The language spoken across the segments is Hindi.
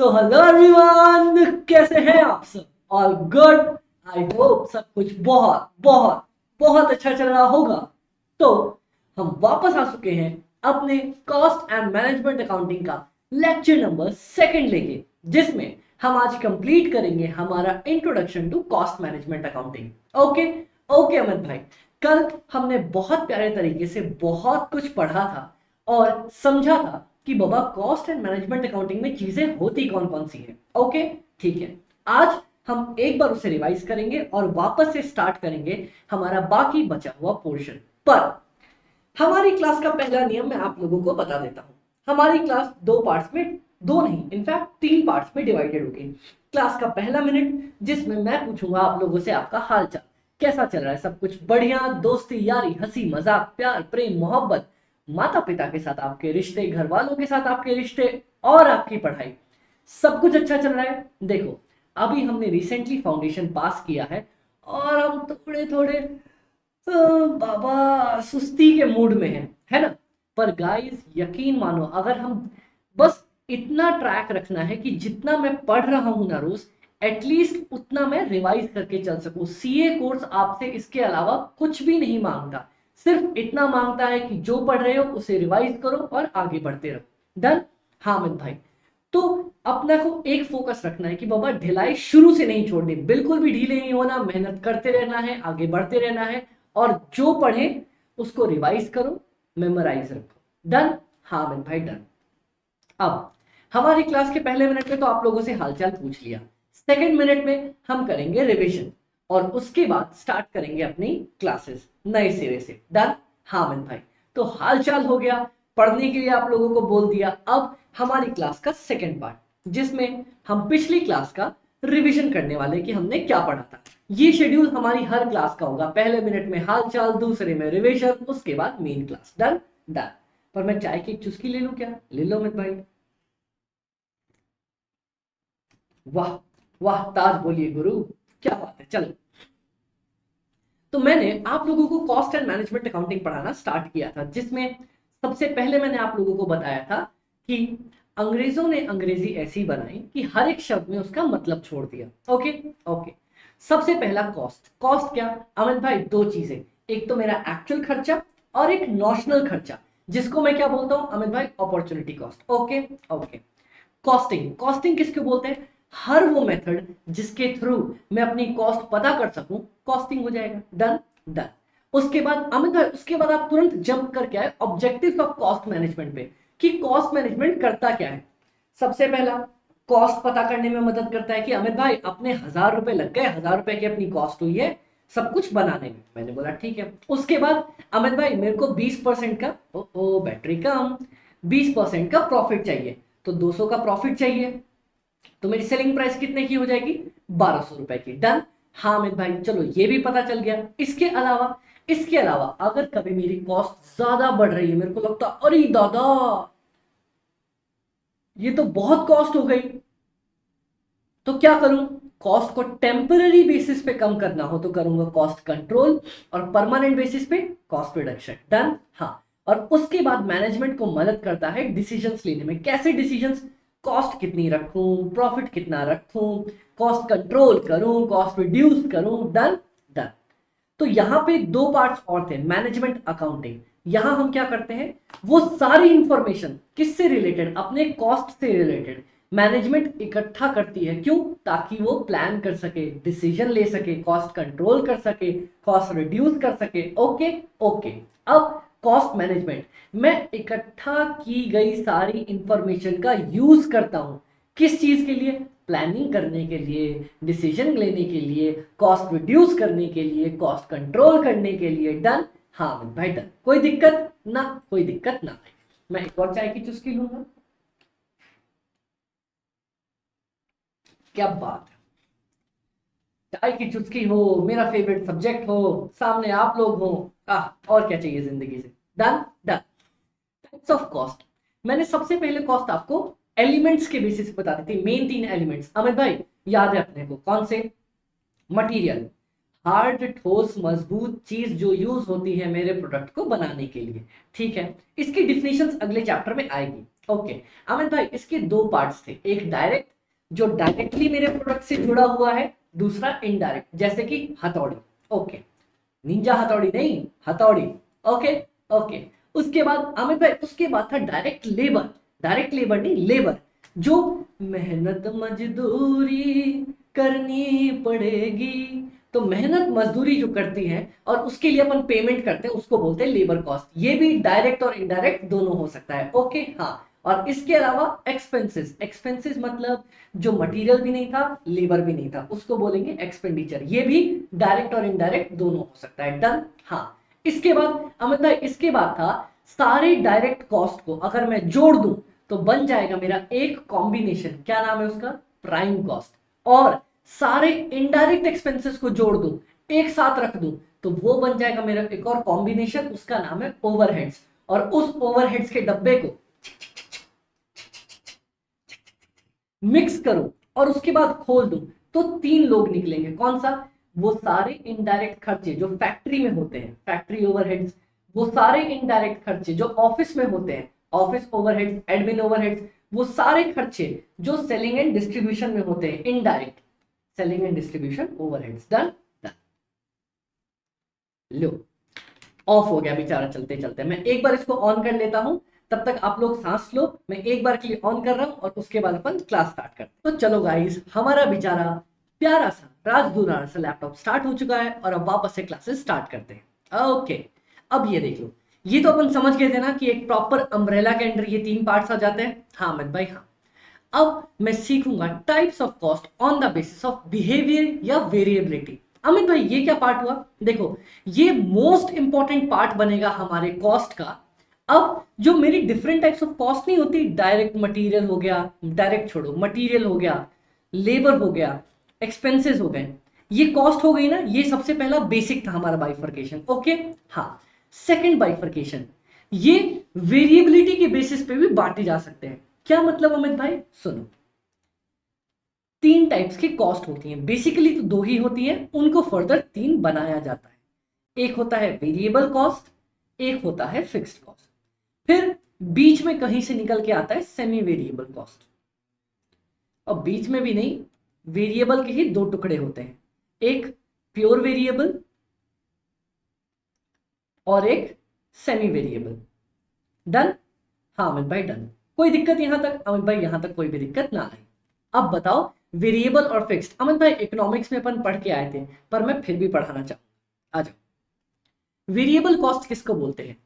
सो हेलो एवरीवन, कैसे हैं आप सब? All good. आई होप सब कुछ बहुत बहुत बहुत अच्छा चल रहा होगा। तो हम वापस आ चुके हैं अपने कॉस्ट एंड मैनेजमेंट अकाउंटिंग का लेक्चर नंबर सेकंड लेके, जिसमें हम आज कंप्लीट करेंगे हमारा introduction to cost management accounting. Okay okay Amit भाई, कल हमने बहुत प्यारे तरीके से बहुत कुछ पढ़ा था और समझा था कि बाबा कॉस्ट एंड मैनेजमेंट अकाउंटिंग में चीजें होती कौन कौन सी है। ओके ठीक है, आज हम एक बार उसे रिवाइज करेंगे और वापस से स्टार्ट करेंगे हमारा बाकी बचा हुआ पोर्शन। पर हमारी क्लास का पहला नियम मैं आप लोगों को बता देता हूं। हमारी क्लास दो पार्ट्स में, दो नहीं इनफैक्ट तीन पार्ट्स में डिवाइडेड होगी। क्लास का पहला मिनट जिसमें मैं पूछूंगा आप लोगों से आपका हालचाल कैसा चल रहा है, सब कुछ बढ़िया, दोस्ती यारी हंसी मजाक प्यार प्रेम मोहब्बत, माता पिता के साथ आपके रिश्ते, घर वालों के साथ आपके रिश्ते और आपकी पढ़ाई, सब कुछ अच्छा चल रहा है। देखो अभी हमने रिसेंटली फाउंडेशन पास किया है और हम थोड़े थोड़े बाबा सुस्ती के मूड में है ना। पर गाइस यकीन मानो, अगर हम बस इतना ट्रैक रखना है कि जितना मैं पढ़ रहा हूं ना रोज, एटलीस्ट उतना मैं रिवाइज करके चल सकूं। सीए कोर्स आपसे इसके अलावा कुछ भी नहीं मांगता, सिर्फ इतना मांगता है कि जो पढ़ रहे हो उसे रिवाइज करो और आगे बढ़ते रहो। डन? हाँ अमित भाई, तो अपना को एक फोकस रखना है कि बाबा ढिलाई शुरू से नहीं छोड़नी, बिल्कुल भी ढीले नहीं होना, मेहनत करते रहना है, आगे बढ़ते रहना है और जो पढ़े उसको रिवाइज करो, मेमोराइज रखो। डन? हाँ अमित भाई डन। अब हमारी क्लास के पहले मिनट में तो आप लोगों से हालचाल पूछ लिया, सेकंड मिनट में हम करेंगे रिवीजन और उसके बाद स्टार्ट करेंगे अपनी क्लासेस नए सिरे से। डन? हाँ अमित भाई, तो हालचाल हो गया, पढ़ने के लिए आप लोगों को बोल दिया। अब हमारी क्लास का सेकंड पार्ट जिसमें हम पिछली क्लास का रिवीजन करने वाले कि हमने क्या पढ़ा था। ये शेड्यूल हमारी हर क्लास का होगा, पहले मिनट में हालचाल, दूसरे में रिवीजन, उसके बाद मेन क्लास। डन? डन। पर मैं चाय की एक चुस्की ले लूं क्या? ले लो अमित भाई। वाह वाह, ताज बोलिए गुरु, क्या बात है। चलो, तो मैंने आप लोगों को कॉस्ट एंड मैनेजमेंट अकाउंटिंग पढ़ाना स्टार्ट किया था, जिसमें सबसे पहले मैंने आप लोगों को बताया था कि अंग्रेजों ने अंग्रेजी ऐसी बनाई कि हर एक शब्द में उसका मतलब छोड़ दिया। ओके ओके, सबसे पहला कॉस्ट। कॉस्ट क्या अमित भाई? दो चीजें, एक तो मेरा एक्चुअल खर्चा और एक नॉशनल खर्चा, जिसको मैं क्या बोलता हूं अमित भाई? Opportunity cost. Okay okay. Costing, costing किसको बोलते हैं? हर वो मेथड जिसके थ्रू मैं अपनी कॉस्ट पता कर सकूं, कॉस्टिंग हो जाएगा। डन? डन। उसके बाद अमित भाई, उसके बाद आप तुरंत जंप करके आए ऑब्जेक्टिव्स ऑफ कॉस्ट मैनेजमेंट पे कि कॉस्ट मैनेजमेंट करता क्या है। सबसे पहला, कॉस्ट पता करने में मदद करता है कि अमित भाई अपने 1000 रुपए लग गए, 1000 रुपए की अपनी कॉस्ट हुई है सब कुछ बनाने में। मैंने बोला ठीक है। उसके बाद अमित भाई मेरे को 20% का, ओ बैटरी कम, 20% का प्रॉफिट चाहिए, तो 200 का प्रॉफिट चाहिए, तो मेरी सेलिंग प्राइस कितने की हो जाएगी? 1200 रुपए की। डन? हाँ अमित भाई, चलो ये भी पता चल गया। इसके अलावा अगर कभी मेरी कॉस्ट ज्यादा बढ़ रही है, मेरे को लगता अरे दादा ये तो बहुत कॉस्ट हो गई, तो क्या करूं? कॉस्ट को टेम्पररी बेसिस पे कम करना हो तो करूंगा कॉस्ट कंट्रोल, और परमानेंट बेसिस पे कॉस्ट रिडक्शन। डन? हाँ। और उसके बाद मैनेजमेंट को मदद करता है डिसीजंस लेने में। कैसे डिसीजंस? कॉस्ट कितनी रखूं, प्रॉफिट कितना रखूं, कॉस्ट कंट्रोल करूं, कॉस्ट रिड्यूस करूं। डन? डन। तो यहाँ पे दो पार्ट्स और थे, मैनेजमेंट अकाउंटिंग। यहां हम क्या करते हैं, वो सारी इंफॉर्मेशन किससे रिलेटेड? अपने कॉस्ट से रिलेटेड मैनेजमेंट इकट्ठा करती है। क्यों? ताकि वो प्लान कर सके, डिसीजन ले सके, कॉस्ट कंट्रोल कर सके, कॉस्ट रिड्यूस कर सके। Okay okay. अब कॉस्ट मैनेजमेंट, मैं इकट्ठा की गई सारी इंफॉर्मेशन का यूज करता हूं। किस चीज के लिए? प्लानिंग करने के लिए, डिसीजन लेने के लिए, कॉस्ट रिड्यूस करने के लिए, कॉस्ट कंट्रोल करने के लिए। डन? हाँ भाई डन। कोई दिक्कत ना? कोई दिक्कत ना। मैं एक और चाय की चुस्की लूंगा। क्या बात है, चाय की चुस्की हो, मेरा फेवरेट सब्जेक्ट हो, सामने आप लोग हो, और क्या चाहिए जिंदगी से। Done? Done. Types of cost, मैंने सबसे पहले कॉस्ट आपको एलिमेंट्स के बेसिस पे बता दी थी। मेन 3 एलिमेंट्स अमित भाई याद है अपने को, कौन से? मटेरियल, हार्ड ठोस मजबूत चीज जो यूज होती है मेरे प्रोडक्ट को बनाने के लिए। ठीक है, इसकी डिफिनेशंस अगले चैप्टर में आएगी। ओके अमित भाई, इसके दो पार्ट्स थे, एक डायरेक्ट जो डायरेक्टली मेरे प्रोडक्ट से जुड़ा हुआ है, दूसरा इनडायरेक्ट जैसे कि हथौड़ी। ओके, निंजा हथौड़ी नहीं, हथौड़ी। ओके ओके, उसके बाद अमित भाई, उसके बाद था डायरेक्ट लेबर। डायरेक्ट लेबर नहीं, लेबर, जो मेहनत मजदूरी करनी पड़ेगी, तो मेहनत मजदूरी जो करती है और उसके लिए अपन पेमेंट करते हैं उसको बोलते हैं लेबर कॉस्ट। ये भी डायरेक्ट और इनडायरेक्ट दोनों हो सकता है। ओके हाँ, और इसके अलावा एक्सपेंसेस, एक्सपेंसेस मतलब जो मटेरियल भी नहीं था, लेबर भी नहीं था, उसको बोलेंगे एक्सपेंडिचर। ये भी डायरेक्ट और इनडायरेक्ट दोनों हो सकता है। डन हाँ। इसके बाद अमित भाई, इसके बाद था सारे डायरेक्ट कॉस्ट को अगर मैं जोड़ दूं तो बन जाएगा मेरा एक कॉम्बिनेशन, क्या नाम है उसका, प्राइम कॉस्ट। और सारे इनडायरेक्ट एक्सपेंसेस को जोड़ दूं, एक साथ रख दूं, तो वो बन जाएगा मेरा एक और कॉम्बिनेशन, उसका नाम है ओवरहेड्स। और उस ओवरहेड्स के डब्बे को मिक्स करूं और उसके बाद खोल दूं तो तीन लोग निकलेंगे। कौन सा, वो सारे इनडायरेक्ट खर्चे जो फैक्ट्री में होते हैं, फैक्ट्री ओवरहेड्स, वो सारे इनडायरेक्ट खर्चे जो ऑफिस में होते हैं, ऑफिस ओवरहेड्स, एडमिन ओवरहेड्स, वो सारे खर्चे जो सेलिंग एंड डिस्ट्रीब्यूशन में होते हैं, indirect selling and distribution overheads. Done done. Low, of हो गया बेचारा चलते चलते। मैं एक बार इसको ऑन कर लेता हूं, तब तक आप लोग सांस लो। मैं एक बार के लिए ऑन कर रहा हूं और उसके बाद अपन क्लास स्टार्ट करते हैं। तो चलो गाइस, हमारा बेचारा प्यारा सा राजदूरा सा लैपटॉप स्टार्ट हो चुका है और अब वापस से क्लासेस स्टार्ट करते हैं। ओके, अब ये देख लो, ये तो अपन समझ गए थे ना कि एक प्रॉपर अम्ब्रेला के अंडर ये तीन पार्ट्स आ जाते हैं। हाँ अमित भाई हाँ। अब मैं सीखूंगा types of cost on the basis of behaviour या वेरिएबिलिटी। अमित भाई ये क्या पार्ट हुआ, देखो ये मोस्ट इंपॉर्टेंट पार्ट बनेगा हमारे कॉस्ट का। अब जो मेरी डिफरेंट टाइप्स ऑफ कॉस्ट नहीं होती, डायरेक्ट मटेरियल हो गया, डायरेक्ट छोड़ो, मटेरियल हो गया, लेबर हो गया, एक्सपेंसेस हो गए, ये कॉस्ट हो गई ना। ये सबसे पहला बेसिक था हमारा बाइफर्केशन। ओके हाँ। सेकंड बाइफर्केशन, ये वेरिएबिलिटी के बेसिस पे भी बांटे जा सकते हैं। क्या मतलब अमित भाई, सुनो, तीन टाइप्स की कॉस्ट होती हैं, बेसिकली तो दो ही होती हैं, उनको फर्दर तीन बनाया जाता है। एक होता है वेरिएबल कॉस्ट, एक होता है फिक्स्ड कॉस्ट, फिर बीच में कहीं से निकल के आता है सेमी वेरिएबल कॉस्ट। और बीच में भी नहीं, वेरिएबल के ही दो टुकड़े होते हैं, एक प्योर वेरिएबल और एक सेमी वेरिएबल। डन हाँ अमित भाई डन। कोई दिक्कत यहां तक अमित भाई, यहां तक कोई भी दिक्कत ना आई। अब बताओ वेरिएबल और फिक्स्ड। अमित भाई इकोनॉमिक्स में अपन पढ़ के आए थे, पर मैं फिर भी पढ़ाना चाहूंगा, आ जाओ। वेरिएबल कॉस्ट किसको बोलते हैं,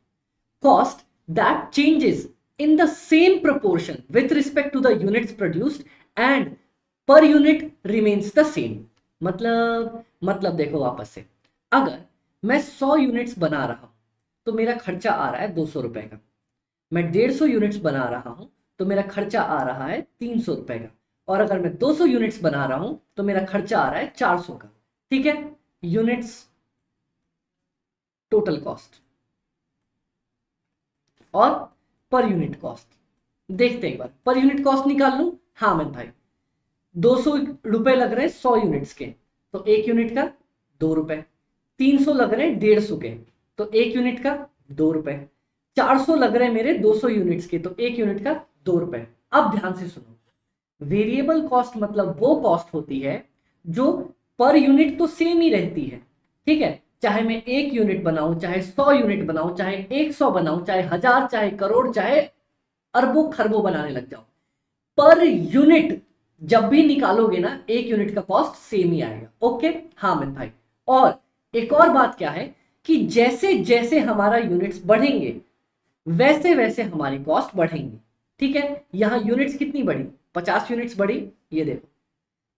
cost that changes in the same proportion with respect to the units produced and per unit remains the same. मतलब देखो वापस से, अगर मैं 100 यूनिट्स बना रहा हूं तो मेरा खर्चा आ रहा है 200 रुपए का। मैं 150 यूनिट्स बना रहा हूं तो मेरा खर्चा आ रहा है 300 रुपए का। और अगर मैं 200 यूनिट्स बना रहा हूं तो मेरा खर्चा आ रहा है 400 का। ठीक है, यूनिट्स टोटल कॉस्ट और पर यूनिट कॉस्ट देखते हैं एक बार। पर यूनिट कॉस्ट निकाल लूं, हाँ अमित भाई 200 रुपए लग रहे हैं 100 यूनिट्स के, तो एक यूनिट का 2 रुपए। 300 लग रहे हैं 150 के, तो एक यूनिट का 2 रुपए। 400 लग रहे हैं मेरे 200 यूनिट्स के, तो एक यूनिट का 2 रुपए। अब ध्यान से सुनो, वेरिएबल कॉस्ट मतलब वो कॉस्ट होती है जो पर यूनिट तो सेम ही रहती है। ठीक है, चाहे मैं 1 यूनिट बनाऊं, चाहे 100 यूनिट बनाऊं, चाहे 100 बनाऊं, चाहे 1000, चाहे करोड़, चाहे अरबों खरबों बनाने लग जाऊं, पर यूनिट जब भी निकालोगे ना, एक यूनिट का कॉस्ट सेम ही आएगा। ओके हाँ अमित भाई। और एक और बात क्या है कि जैसे जैसे हमारा यूनिट्स बढ़ेंगे वैसे वैसे हमारी कॉस्ट बढ़ेंगी। ठीक है, यहां यूनिट्स कितनी बढ़ी, 50 यूनिट्स बढ़ी, ये देखो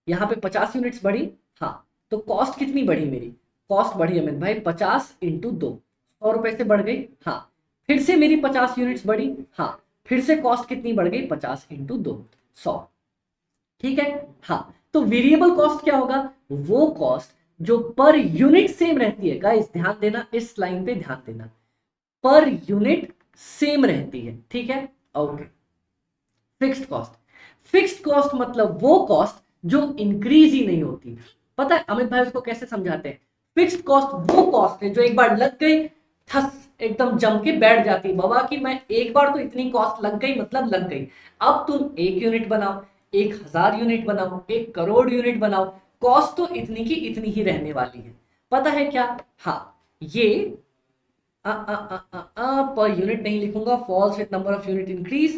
यहां पे 50 यूनिट्स बढ़ी। हाँ, तो कॉस्ट कितनी बढ़ी मेरी, कॉस्ट बढ़ी अमित भाई 50 इंटू 2, 100 रुपए से बढ़ गई। हाँ, फिर से मेरी 50 यूनिट्स बढ़ी। हाँ, फिर से कॉस्ट कितनी बढ़ गई, 50 इंटू 2, 100। ठीक है हाँ, तो वेरिएबल कॉस्ट क्या होगा, वो कॉस्ट जो पर यूनिट सेम रहती है। गाइस ध्यान देना, इस लाइन पे ध्यान देना, पर यूनिट सेम रहती है। ठीक है okay. Fixed cost, fixed cost मतलब वो कॉस्ट जो इंक्रीज ही नहीं होती। पता है अमित भाई उसको कैसे समझाते हैं, फिक्स्ड कॉस्ट वो कॉस्ट है जो एक बार लग गई, ठस एकदम जम के बैठ जाती बाबा कि मैं एक बार तो इतनी कॉस्ट लग गई मतलब लग गई। अब तुम 1 यूनिट बनाओ, 1,000 यूनिट बनाओ, 1 करोड़ यूनिट बनाओ, कॉस्ट तो इतनी की इतनी ही रहने वाली है। पता है क्या? हाँ, ये पर यूनिट नहीं लिखूंगा, falls with number of unit increase,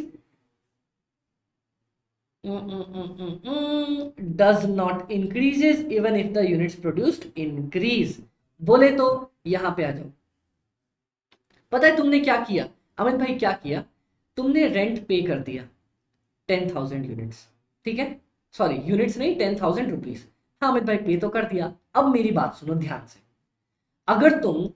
does not increases even if the units produced increase. बोले तो यहां पे आ जाओ। पता है तुमने क्या किया अमित भाई, क्या किया? तुमने रेंट पे कर दिया 10,000 यूनिट्स, ठीक है, सॉरी यूनिट्स नहीं, 10,000 रुपीज। हाँ अमित भाई पे तो कर दिया। अब मेरी बात सुनो ध्यान से। अगर तुम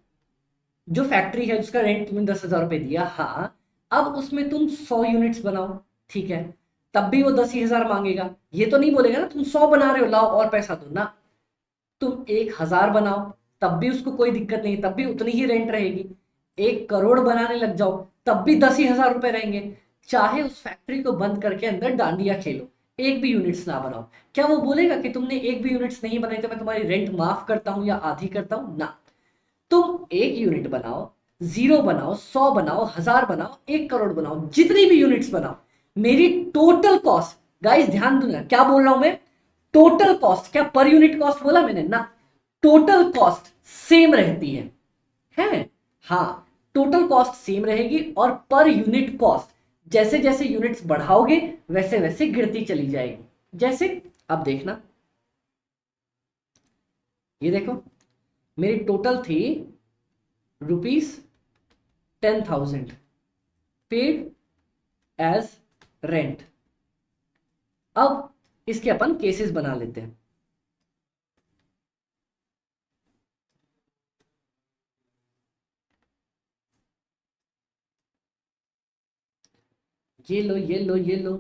जो फैक्ट्री है उसका रेंट तुमने 10,000 रुपये दिया, हाँ, अब उसमें तुम 100 यूनिट्स बनाओ, ठीक है, तब भी वो 10 ही हजार मांगेगा। ये तो नहीं बोलेगा ना तुम 100 बना रहे हो लाओ और पैसा दो ना। तुम 1,000 बनाओ तब भी उसको कोई दिक्कत नहीं, तब भी उतनी ही रेंट रहेगी। 1 करोड़ बनाने लग जाओ तब भी 10 ही हजार रुपए रहेंगे। चाहे उस फैक्ट्री को बंद करके अंदर डांडिया खेलो, एक भी यूनिट्स ना बनाओ, क्या वो बोलेगा कि तुमने एक भी यूनिट्स नहीं बनाई तो मैं तुम्हारी रेंट माफ करता हूं या आधी करता हूं? ना। तुम 1 यूनिट बनाओ, 0 बनाओ, 100 बनाओ, 1,000 बनाओ, 1 करोड़ बनाओ, जितनी भी यूनिट्स बनाओ, मेरी टोटल कॉस्ट, गाइस ध्यान दूंगा क्या बोल रहा हूं मैं, टोटल कॉस्ट, क्या पर यूनिट कॉस्ट बोला मैंने ना, टोटल कॉस्ट सेम रहती है। हाँ, टोटल कॉस्ट सेम रहेगी और पर यूनिट कॉस्ट जैसे जैसे यूनिट्स बढ़ाओगे वैसे वैसे गिरती चली जाएगी। जैसे अब देखना, ये देखो, मेरी टोटल थी ₹10,000 पेड एज रेंट। अब इसके अपन केसेस बना लेते हैं। ये लो ये लो ये लो।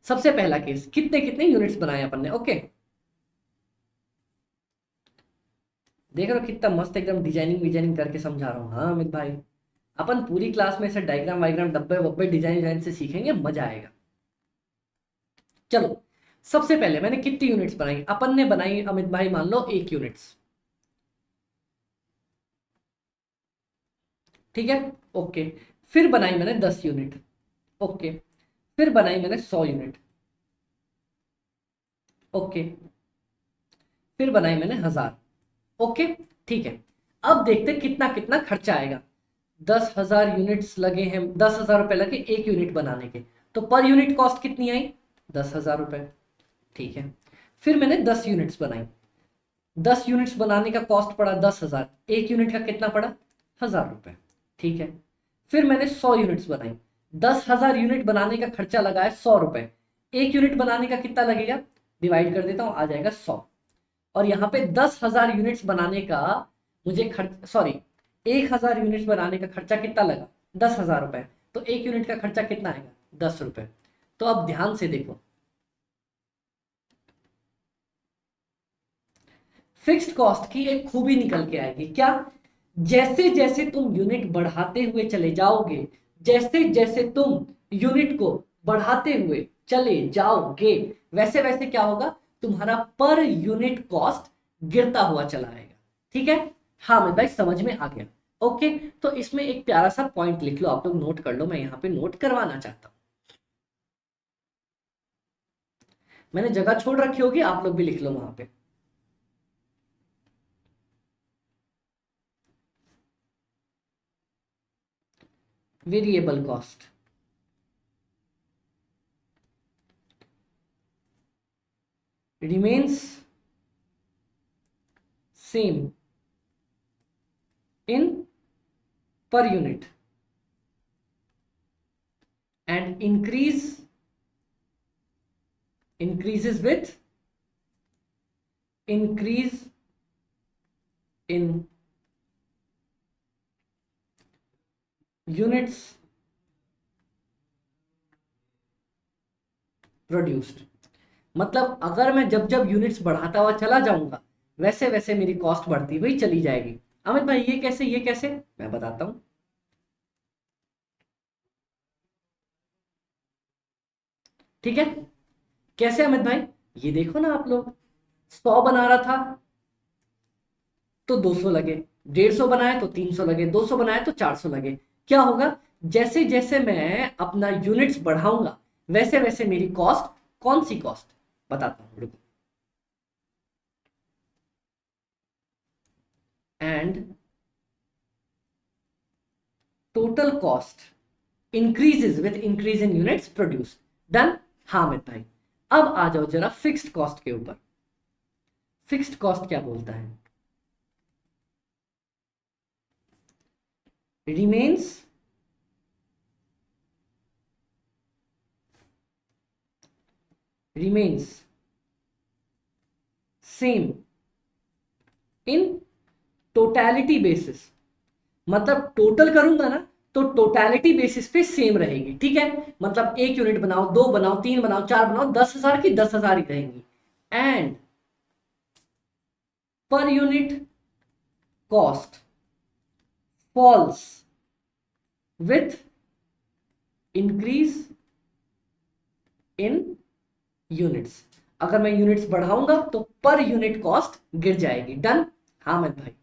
सबसे पहला केस, कितने कितने यूनिट्स बनाए अपन ने, ओके। देख रहे हो कितना मस्त एकदम डिजाइनिंग विजाइनिंग करके समझा रहा हूँ। हाँ अमित भाई, अपन पूरी क्लास में ऐसे डायग्राम वाइग्राम डब्बे वब्बे डिजाइन डिजाइन से सीखेंगे, मजा आएगा। चलो, सबसे पहले मैंने कितनी यूनिट्स बनाई, अपन ने बनाई अमित भाई मान लो 1 यूनिट्स, ठीक है, ओके। फिर बनाई मैंने 10 यूनिट, ओके। फिर बनाई मैंने 100 यूनिट, ओके। फिर बनाई मैंने 1,000, ओके, ठीक है। अब देखते कितना कितना खर्चा आएगा। 10,000 यूनिट्स लगे हैं, 10,000 रुपए लगे 1 यूनिट बनाने के, तो पर यूनिट कॉस्ट कितनी आई? 10,000 रुपए, ठीक है। फिर मैंने 10 यूनिट्स बनाई, 10 यूनिट्स बनाने का कॉस्ट पड़ा 10,000, 1 यूनिट का कितना पड़ा? 1,000 रुपए, ठीक है। फिर मैंने 100 यूनिट्स बनाई, 10,000 यूनिट बनाने का खर्चा लगा है 100 रुपए, 1 यूनिट बनाने का कितना लगेगा? डिवाइड कर देता हूं, आ जाएगा 100। और यहाँ पे 10,000 यूनिट्स बनाने का मुझे खर्च, सॉरी, 1,000 यूनिट्स बनाने का खर्चा कितना लगा? 10,000 रुपए। तो 1 यूनिट का खर्चा कितना आएगा? 10 रुपए। तो अब ध्यान से देखो, फिक्स्ड कॉस्ट की एक खूबी निकल के आएगी, क्या? जैसे जैसे तुम यूनिट बढ़ाते हुए चले जाओगे, जैसे जैसे तुम यूनिट को बढ़ाते हुए चले जाओगे, वैसे वैसे क्या होगा? तुम्हारा पर यूनिट कॉस्ट गिरता हुआ चला आएगा, ठीक है। हाँ मैं भाई समझ में आ गया, ओके। तो इसमें एक प्यारा सा पॉइंट लिख लो, आप लोग नोट कर लो, मैं यहाँ पे नोट करवाना चाहता हूँ। मैंने जगह छोड़ रखी होगी, आप लोग भी लिख लो वहां पे। Variable cost remains same in per unit and increases with increase in units produced। मतलब अगर मैं जब जब यूनिट्स बढ़ाता हुआ चला जाऊंगा वैसे वैसे मेरी कॉस्ट बढ़ती हुई चली जाएगी। अमित भाई ये कैसे, ये कैसे, मैं बताता हूं, ठीक है। कैसे अमित भाई? ये देखो ना आप लोग, 100 बना रहा था, तो 200 लगे, 150 बनाए तो 300 लगे, 200 बनाए तो 400 लगे। क्या होगा, जैसे जैसे मैं अपना यूनिट्स बढ़ाऊंगा वैसे वैसे मेरी कॉस्ट, कौन सी कॉस्ट बताता हूं रुको, and total cost increases with increase in units produce. Done. हाँ अमित भाई, अब आ जाओ जरा फिक्स्ड कॉस्ट के ऊपर। फिक्स्ड कॉस्ट क्या बोलता है, remains same in totality basis. मतलब टोटल करूंगा ना तो टोटैलिटी बेसिस पे सेम रहेगी, ठीक है। मतलब 1 यूनिट बनाओ, 2 बनाओ, 3 बनाओ, 4 बनाओ, 10,000 की 10,000 ही रहेंगी। And per unit cost falls with increase in units. अगर मैं यूनिट्स बढ़ाऊंगा तो पर यूनिट कॉस्ट गिर जाएगी। डन। हाँ मत भाई,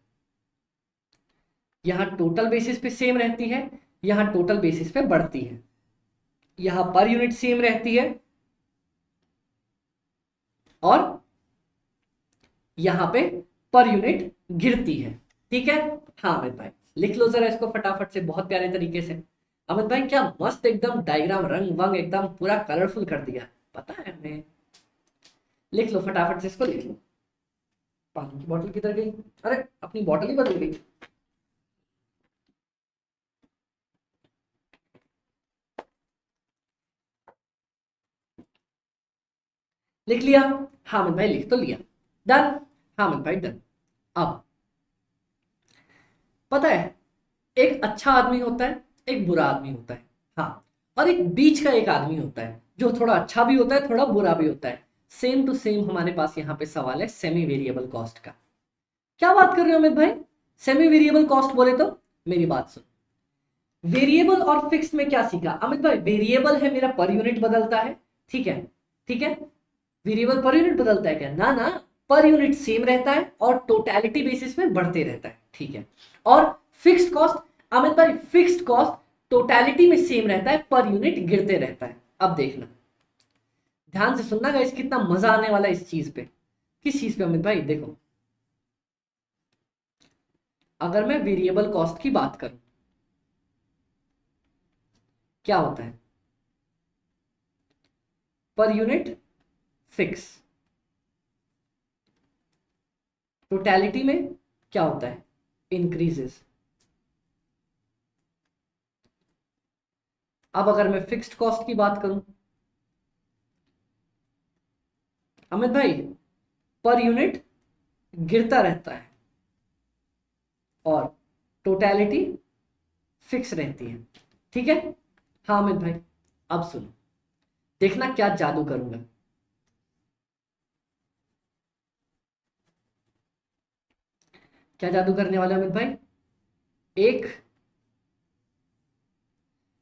यहां टोटल बेसिस पे सेम रहती है, यहां टोटल बेसिस पे बढ़ती है, यहां पर यूनिट सेम रहती है और यहां पे पर यूनिट गिरती है, ठीक है। हाँ अमित भाई, लिख लो जरा इसको फटाफट से, बहुत प्यारे तरीके से। अमित भाई क्या मस्त एकदम डायग्राम, रंग वंग एकदम पूरा कलरफुल कर दिया, पता है हमें। लिख लो फटाफट से इसको, लिख लो। पानी की बोतल किधर गई, अरे अपनी बोतल ही बदल गई। लिख लिया। हाँ अमित भाई लिख तो लिया। डन। हाँ अमित भाई डन। अब पता है, एक अच्छा आदमी होता है, एक बुरा आदमी होता है, हाँ, और एक बीच का एक आदमी होता है जो थोड़ा अच्छा भी होता है थोड़ा बुरा भी होता है। सेम टू सेम हमारे पास यहाँ पे सवाल है सेमी वेरिएबल कॉस्ट का। क्या बात कर रहे हो अमित भाई, सेमी वेरिएबल कॉस्ट बोले तो मेरी बात सुन। वेरिएबल और फिक्स्ड में क्या सीखा अमित भाई, वेरिएबल है मेरा पर यूनिट बदलता है, ठीक है, ठीक है। वेरिएबल पर यूनिट बदलता है क्या, ना ना, पर यूनिट सेम रहता है और टोटैलिटी बेसिस में बढ़ते रहता है, ठीक है। और फिक्स्ड कॉस्ट अमित भाई, फिक्स्ड कॉस्ट टोटैलिटी में सेम रहता है, पर यूनिट गिरते रहता है। अब देखना, ध्यान से सुनना गाइस, कितना मजा आने वाला है इस चीज पे। किस चीज पे अमित भाई, देखो, अगर मैं वेरिएबल कॉस्ट की बात करूं क्या होता है, पर यूनिट फिक्स, टोटैलिटी में क्या होता है, इंक्रीजेस। अब अगर मैं फिक्स्ड कॉस्ट की बात करूं अमित भाई, पर यूनिट गिरता रहता है और टोटैलिटी फिक्स रहती है, ठीक है। हाँ अमित भाई, अब सुनो, देखना क्या जादू करूंगा। क्या जादू करने वाला अमित भाई, एक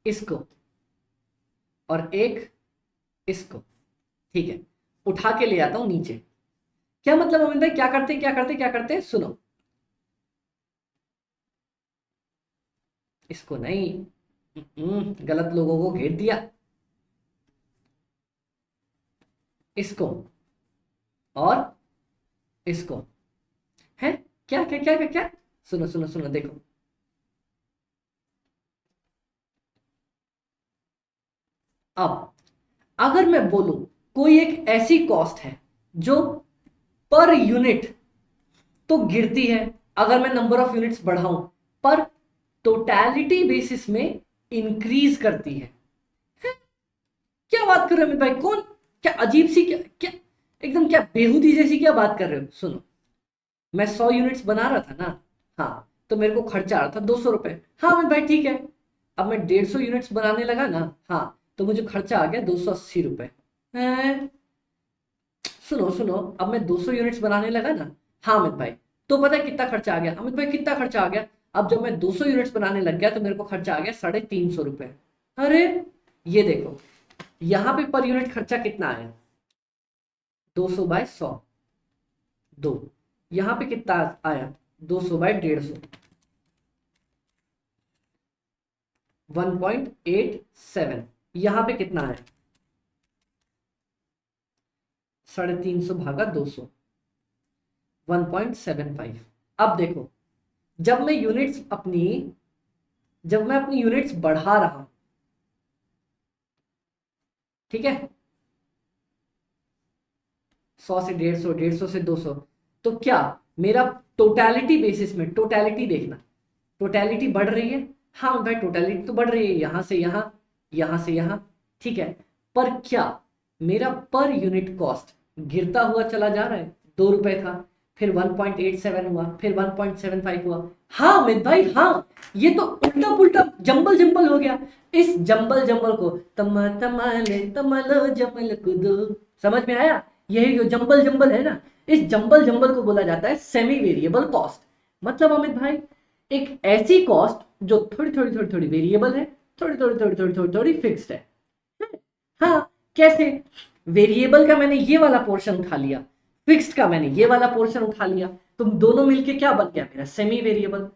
इसको और एक इसको, ठीक है, उठा के ले आता हूं नीचे। क्या मतलब अमित भाई, क्या करते क्या करते क्या करते, सुनो, इसको नहीं, गलत लोगों को घेर दिया, इसको और इसको, है क्या क्या क्या क्या क्या, सुनो सुनो सुनो देखो, अब अगर मैं बोलूं कोई एक ऐसी कॉस्ट है जो पर यूनिट तो गिरती है अगर मैं नंबर ऑफ यूनिट्स बढ़ाऊं, पर टोटैलिटी बेसिस में इंक्रीज करती है। क्या बात कर रहे हो अमित भाई, कौन, क्या अजीब सी, क्या क्या एकदम क्या बेहूदी जैसी क्या बात कर रहे हो। सुनो, मैं 100 यूनिट्स बना रहा था ना, हाँ, तो मेरे को खर्चा आ रहा था 200 रुपए, हाँ अमित भाई ठीक है। अब मैं 150 यूनिट्स बनाने लगा ना, हाँ, तो मुझे खर्चा आ गया 280 रुपए। हैं? सुनो सुनो, अब मैं 200 यूनिट्स बनाने लगा ना, हाँ अमित भाई, तो पता है कितना खर्चा आ गया अमित भाई, कितना खर्चा आ गया। अब जब मैं 200 यूनिट्स बनाने लग गया तो मेरे को खर्चा आ गया 350 रुपए। अरे ये देखो, यहां पे पर यूनिट खर्चा कितना आया, 200 बाय 100, 2, यहां पे कितना आया 200/150, 1.87। यहां पे कितना है, 350 भागा 200, 1.75। अब देखो, जब मैं अपनी यूनिट्स बढ़ा रहा हूं, ठीक है, 100 से 150, 150 से 200, तो क्या मेरा टोटलिटी बेसिस में, टोटलिटी देखना, टोटलिटी बढ़ रही है, हाँ भाई टोटलिटी तो बढ़ रही है, यहां से यहां, यहां से यहां, ठीक है, पर क्या मेरा पर यूनिट कॉस्ट गिरता हुआ चला जा रहा है? 2 रुपए था, फिर 1.87 हुआ, फिर 1.75 हुआ। हाँ अमित भाई हाँ, ये तो उल्टा पुल्टा जंबल जंबल हो गया। इस जंबल जंबल को तमा तमाले तमलो जमल कुदो, समझ में आया? यही जो जंबल जंबल है ना, इस जंबल जंबल को बोला जाता है सेमी वेरिएबल कॉस्ट। मतलब अमित भाई एक ऐसी कॉस्ट जो थोड़ी थोड़ी थोड़ी थोड़ी वेरिएबल है, थोड़ी थोड़ी थोड़ी थोड़ी थोड़ी थोड़ी फिक्स्ड है। हाँ कैसे? वेरिएबल का मैंने ये वाला पोर्शन उठा लिया, फिक्स्ड का मैंने ये वाला पोर्शन उठा लिया, तो दोनों मिलके क्या बन गया मेरा? Semi variable.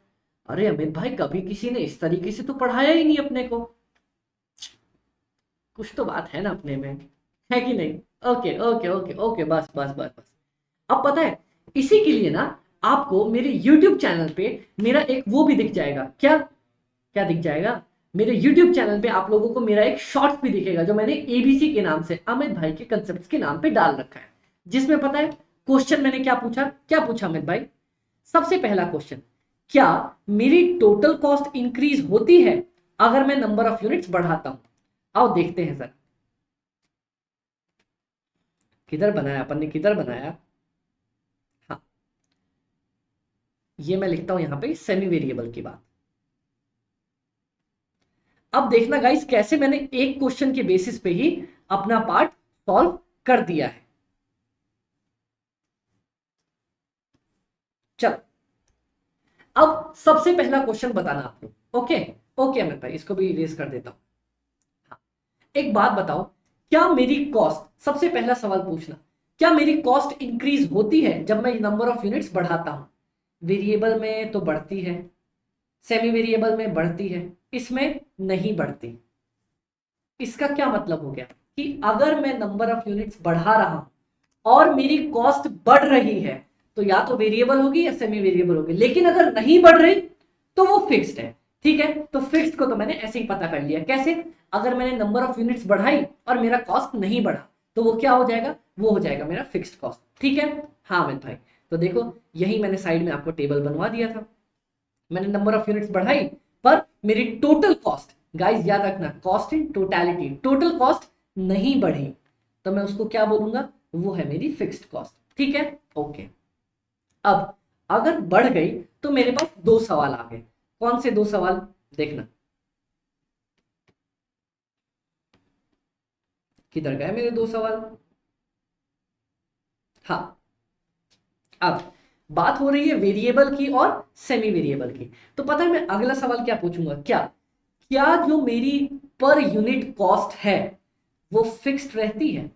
अरे अमित भाई कभी किसी ने इस तरीके से तो पढ़ाया ही नहीं अपने को, कुछ तो बात है ना अपने में, है कि नहीं? ओके ओके ओके ओके, बस बस बस बस। अब पता है, इसी के लिए ना आपको मेरे YouTube चैनल पे मेरा एक वो भी दिख जाएगा, क्या क्या दिख जाएगा? मेरे YouTube चैनल पे आप लोगों को मेरा एक शॉर्ट्स भी दिखेगा, जो मैंने ABC के नाम से, अमित भाई के कंसेप्ट के नाम पे डाल रखा है, जिसमें पता है क्वेश्चन मैंने क्या पूछा अमित भाई? सबसे पहला क्वेश्चन, क्या मेरी टोटल कॉस्ट इंक्रीज होती है अगर मैं नंबर ऑफ यूनिट्स बढ़ाता हूं? आओ देखते हैं सर, किधर बनाया अपन ने, किधर बनाया? हाँ, ये मैं लिखता हूं यहां पे सेमी वेरिएबल की बात। अब देखना गाइस, कैसे मैंने एक क्वेश्चन के बेसिस पे ही अपना पार्ट सॉल्व कर दिया है। चल, अब सबसे पहला क्वेश्चन बताना आप लोग। ओके ओके अमित भाई, इसको भी इरेज कर देता हूं। हाँ, एक बात बताओ, क्या मेरी कॉस्ट, सबसे पहला सवाल पूछना, क्या मेरी कॉस्ट इंक्रीज होती है जब मैं नंबर ऑफ यूनिट्स बढ़ाता हूं? वेरिएबल में तो बढ़ती है, सेमी वेरिएबल में बढ़ती है, इसमें नहीं बढ़ती। इसका क्या मतलब हो गया कि अगर मैं नंबर ऑफ यूनिट्स बढ़ा रहा हूं और मेरी कॉस्ट बढ़ रही है, तो या तो वेरिएबल होगी या सेमी वेरिएबल होगी, लेकिन अगर नहीं बढ़ रही तो वो फिक्स्ड है। ठीक है, तो फिक्स्ड को तो मैंने ऐसे ही पता कर लिया। कैसे? अगर मैंने नंबर ऑफ यूनिट्स बढ़ाई और मेरा कॉस्ट नहीं बढ़ा, तो वो क्या हो जाएगा? वो हो जाएगा मेरा फिक्स्ड कॉस्ट। ठीक है, हाँ अमित भाई, तो देखो यही मैंने साइड में आपको टेबल बनवा दिया था। मैंने नंबर ऑफ यूनिट्स बढ़ाई पर मेरी टोटल कॉस्ट, गाइस याद रखना, cost in totality, total cost नहीं बढ़ी, तो मैं उसको क्या बोलूंगा? वो है मेरी फिक्स्ड कॉस्ट। ठीक है, ओके। अब अगर बढ़ गई तो मेरे पास दो सवाल आ गए। कौन से दो सवाल? देखना, किधर गए मेरे दो सवाल? हाँ, अब बात हो रही है वेरिएबल की और सेमी वेरिएबल की, तो पता है मैं अगला सवाल क्या पूछूंगा? क्या क्या जो मेरी पर यूनिट कॉस्ट है वो फिक्स्ड रहती है?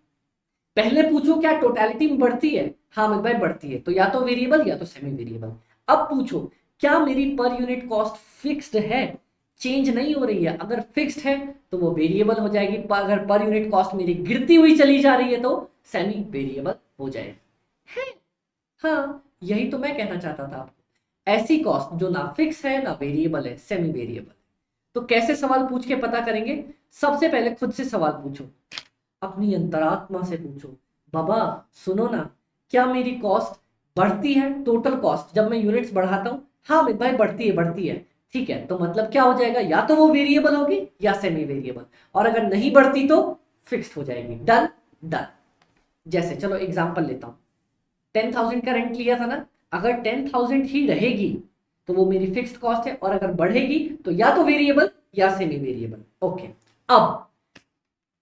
पहले पूछो क्या टोटलिटी में बढ़ती है? हाँ अमित भाई बढ़ती है, तो या तो वेरिएबल या तो सेमी वेरिएबल। अब पूछो क्या मेरी पर यूनिट कॉस्ट फिक्स्ड है, चेंज नहीं हो रही है? अगर फिक्स्ड है तो वो वेरिएबल हो जाएगी, अगर पर यूनिट कॉस्ट मेरी गिरती हुई चली जा रही है तो सेमी वेरिएबल हो जाएगी। हाँ, यही तो मैं कहना चाहता था आपको, ऐसी कॉस्ट जो ना फिक्स है ना वेरिएबल है, सेमी वेरिएबल। तो कैसे सवाल पूछ के पता करेंगे? सबसे पहले खुद से सवाल पूछो, अपनी अंतरात्मा से पूछो, बाबा सुनो ना, क्या मेरी कॉस्ट बढ़ती है, टोटल कॉस्ट जब मैं यूनिट्स बढ़ाता हूं? हाँ अमित भाई बढ़ती है, बढ़ती है। ठीक है, तो मतलब क्या हो जाएगा? या तो वो वेरिएबल होगी या सेमी वेरिएबल, और अगर नहीं बढ़ती तो फिक्स्ड हो जाएगी। Done done. जैसे चलो एग्जांपल लेता हूं, 10,000 का रेंट लिया था ना, अगर 10,000 ही रहेगी तो वो मेरी फिक्स्ड कॉस्ट है, और अगर बढ़ेगी तो या तो वेरिएबल या सेमी वेरिएबल। ओके, अब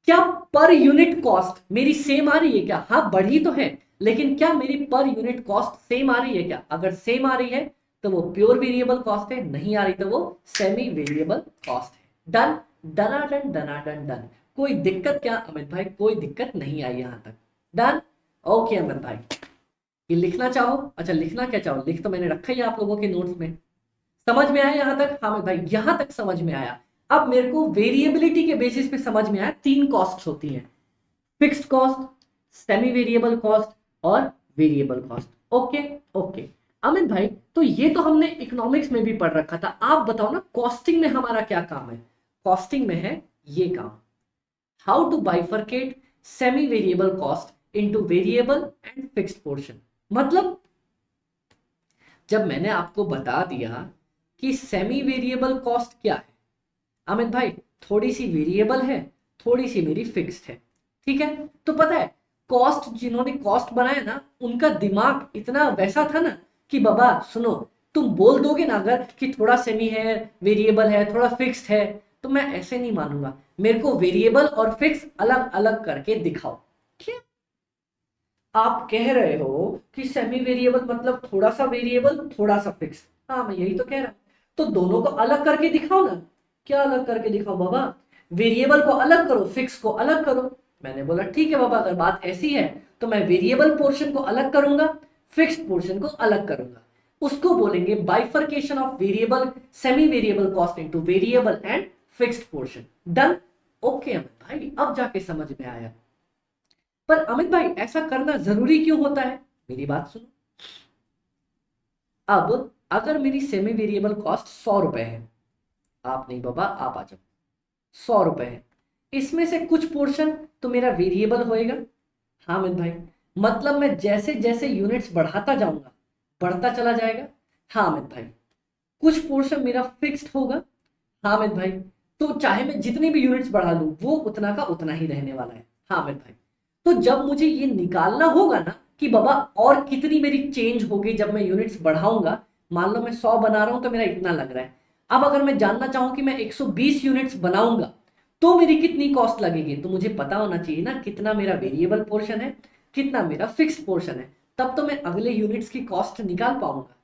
क्या पर यूनिट कॉस्ट मेरी सेम आ रही है क्या? हाँ बढ़ी तो है, लेकिन क्या मेरी पर यूनिट कॉस्ट सेम आ रही है क्या? अगर सेम आ रही है तो वो प्योर वेरिएबल कॉस्ट है, नहीं आ रही तो वो सेमी वेरिएबल कॉस्ट है। डन, डनाडन डनाडन डन। कोई दिक्कत क्या अमित भाई? कोई दिक्कत नहीं आई यहां तक। डन, ओके अमित भाई। ये लिखना चाहो, अच्छा लिखना क्या चाहो, लिख तो मैंने रखा ही है आप लोगों के नोट्स में। समझ में आया यहाँ तक? हाँ भाई, यहां तक समझ में आया। अब मेरे को वेरिएबिलिटी के बेसिस पे समझ में आया, तीन कॉस्ट होती है, fixed cost, semi variable cost और variable cost. Okay okay Amit भाई, तो ये तो हमने इकोनॉमिक्स में भी पढ़ रखा था, आप बताओ ना कॉस्टिंग में हमारा क्या काम है? कॉस्टिंग में है ये काम, how to bifurcate semi variable cost into variable and fixed portion. मतलब जब मैंने आपको बता दिया कि सेमी वेरिएबल कॉस्ट क्या है, अमित भाई थोड़ी सी वेरिएबल है, थोड़ी सी मेरी फिक्स्ड है, ठीक है? तो पता है कॉस्ट, जिन्होंने कॉस्ट बनाया ना उनका दिमाग इतना वैसा था ना कि बाबा सुनो, तुम बोल दोगे ना अगर कि थोड़ा सेमी है, वेरिएबल है, थोड़ा फिक्स्ड है, तो मैं ऐसे नहीं मानूंगा, मेरे को वेरिएबल और फिक्स अलग अलग करके दिखाओ। क्या आप कह रहे हो कि सेमी वेरिएबल मतलब थोड़ा सा वेरिएबल थोड़ा सा फिक्स? हाँ मैं यही तो कह रहा हूं, तो दोनों को अलग करके दिखाओ ना। क्या अलग करके दिखाओ बाबा? वेरिएबल को अलग करो, फिक्स को अलग करो। मैंने बोला ठीक है बाबा, अगर बात ऐसी है तो मैं वेरिएबल पोर्शन को अलग करूंगा, फिक्स्ड पोर्शन को अलग करूंगा। उसको बोलेंगे bifurcation of variable, semi variable cost into variable and fixed portion. Done? Okay Amit भाई, अब जाके समझ में आया। पर अमित भाई ऐसा करना जरूरी क्यों होता है? मेरी बात सुनो। अब अगर मेरी सेमी वेरिएबल कॉस्ट 100 रुपए है, आप नहीं बाबा आप आ जाओ, 100 रुपए है, इसमें से कुछ पोर्शन तो मेरा वेरिएबल होएगा। हाँ अमित भाई, मतलब मैं जैसे जैसे यूनिट्स बढ़ाता जाऊंगा बढ़ता चला जाएगा। हाँ अमित भाई, कुछ पोर्शन मेरा फिक्स्ड होगा। हाँ अमित भाई, तो चाहे मैं जितनी भी यूनिट्स बढ़ा लूं वो उतना का उतना ही रहने वाला है। हाँ अमित भाई, तो जब मुझे ये निकालना होगा ना कि बाबा और कितनी मेरी चेंज होगी जब मैं यूनिट्स बढ़ाऊंगा, मान लो मैं 100 बना रहा हूं तो मेरा इतना लग रहा है, अब अगर मैं जानना चाहूं कि मैं 120 यूनिट्स बनाऊंगा तो मेरी कितनी कॉस्ट लगेगी, तो मुझे पता होना चाहिए ना कितना मेरा वेरिएबल पोर्शन है, कितना मेरा फिक्स्ड पोर्शन है, तब तो मैं अगले यूनिट्स की कॉस्ट निकाल पाऊंगा।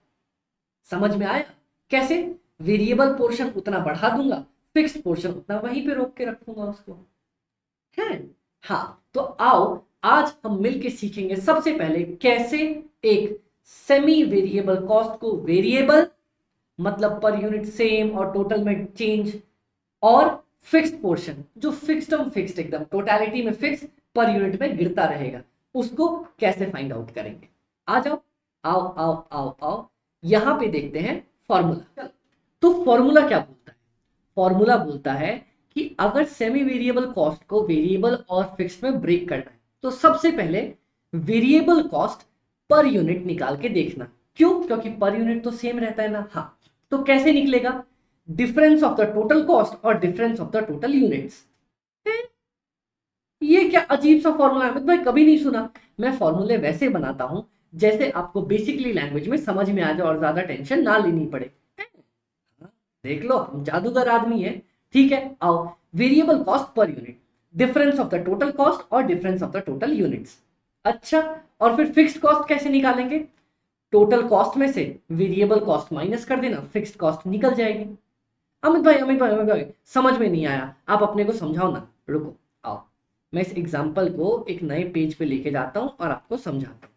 समझ में आया? कैसे? वेरिएबल पोर्शन उतना बढ़ा दूंगा, फिक्स्ड पोर्शन उतना वहीं पे रोक के रखूंगा उसको, है? हाँ, तो आओ आज हम मिलके सीखेंगे सबसे पहले कैसे एक सेमी वेरिएबल कॉस्ट को वेरिएबल मतलब पर यूनिट सेम और टोटल में चेंज, और फिक्स्ड पोर्शन जो फिक्स्ड एकदम टोटलिटी में फिक्स पर यूनिट में गिरता रहेगा, उसको कैसे फाइंड आउट करेंगे। आ जाओ, आओ आओ आओ आओ, यहां पे देखते हैं फॉर्मूला। तो फॉर्मूला क्या बोलता है? फॉर्मूला बोलता है कि अगर सेमी वेरिएबल कॉस्ट को वेरिएबल और फिक्स्ड में ब्रेक करना है तो सबसे पहले वेरिएबल कॉस्ट पर यूनिट निकाल के देखना। क्यों? क्योंकि पर यूनिट तो सेम रहता है ना। हाँ, तो कैसे निकलेगा? Difference of the total cost और difference of the total units. ये क्या अजीब सा फॉर्मूला है भाई, कभी नहीं सुना। मैं फॉर्मूले वैसे बनाता हूं जैसे आपको बेसिकली लैंग्वेज में समझ में आ जाए और ज्यादा टेंशन ना लेनी पड़े। देख लो हम जादूगर आदमी है। ठीक है, आओ, variable cost per unit, difference of the total cost और difference of the total units. अच्छा, और फिर फिक्स्ड कॉस्ट कैसे निकालेंगे? टोटल कॉस्ट में से वेरिएबल कॉस्ट माइनस कर देना, फिक्स्ड कॉस्ट निकल जाएगी। अमित भाई समझ में नहीं आया, आप अपने को समझाओ ना। रुको, आओ, मैं इस एग्जांपल को एक नए पेज पे लेके जाता हूं और आपको समझाता हूं।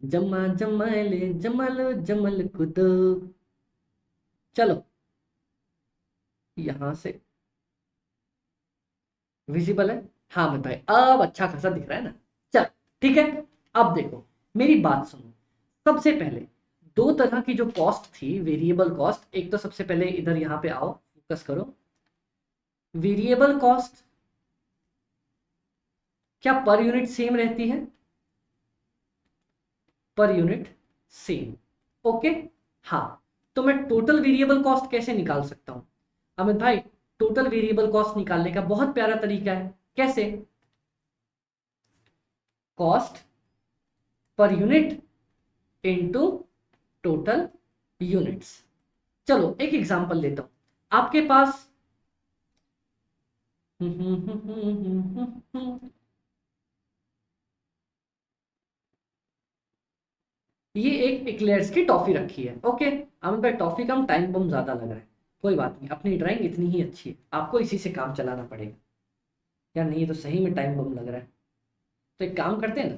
जमा जमल जमल जमल कुदो। चलो, यहां से विजिबल है? हाँ अमित भाई, अब अच्छा खासा दिख रहा है ना। चल ठीक है, अब देखो, मेरी बात सुनो। सबसे पहले दो तरह की जो कॉस्ट थी वेरिएबल कॉस्ट, एक तो सबसे पहले इधर यहां पे आओ, फोकस करो। वेरिएबल कॉस्ट क्या पर यूनिट सेम रहती है? Per unit same, okay. हाँ, तो मैं टोटल वेरिएबल कॉस्ट कैसे निकाल सकता हूं? अमित भाई, टोटल वेरिएबल कॉस्ट निकालने का बहुत प्यारा तरीका है। कैसे? Cost per unit into total units. चलो एक एग्जांपल लेता हूं आपके पास। ये एक एक्लेयर्स की टॉफी रखी है। ओके अमित भाई, टॉफी कम, टाइम बम ज्यादा लग रहा है। कोई बात नहीं, अपनी ड्राइंग इतनी ही अच्छी है, आपको इसी से काम चलाना पड़ेगा। यार नहीं, ये तो सही में टाइम बम लग रहा है। तो एक काम करते हैं ना,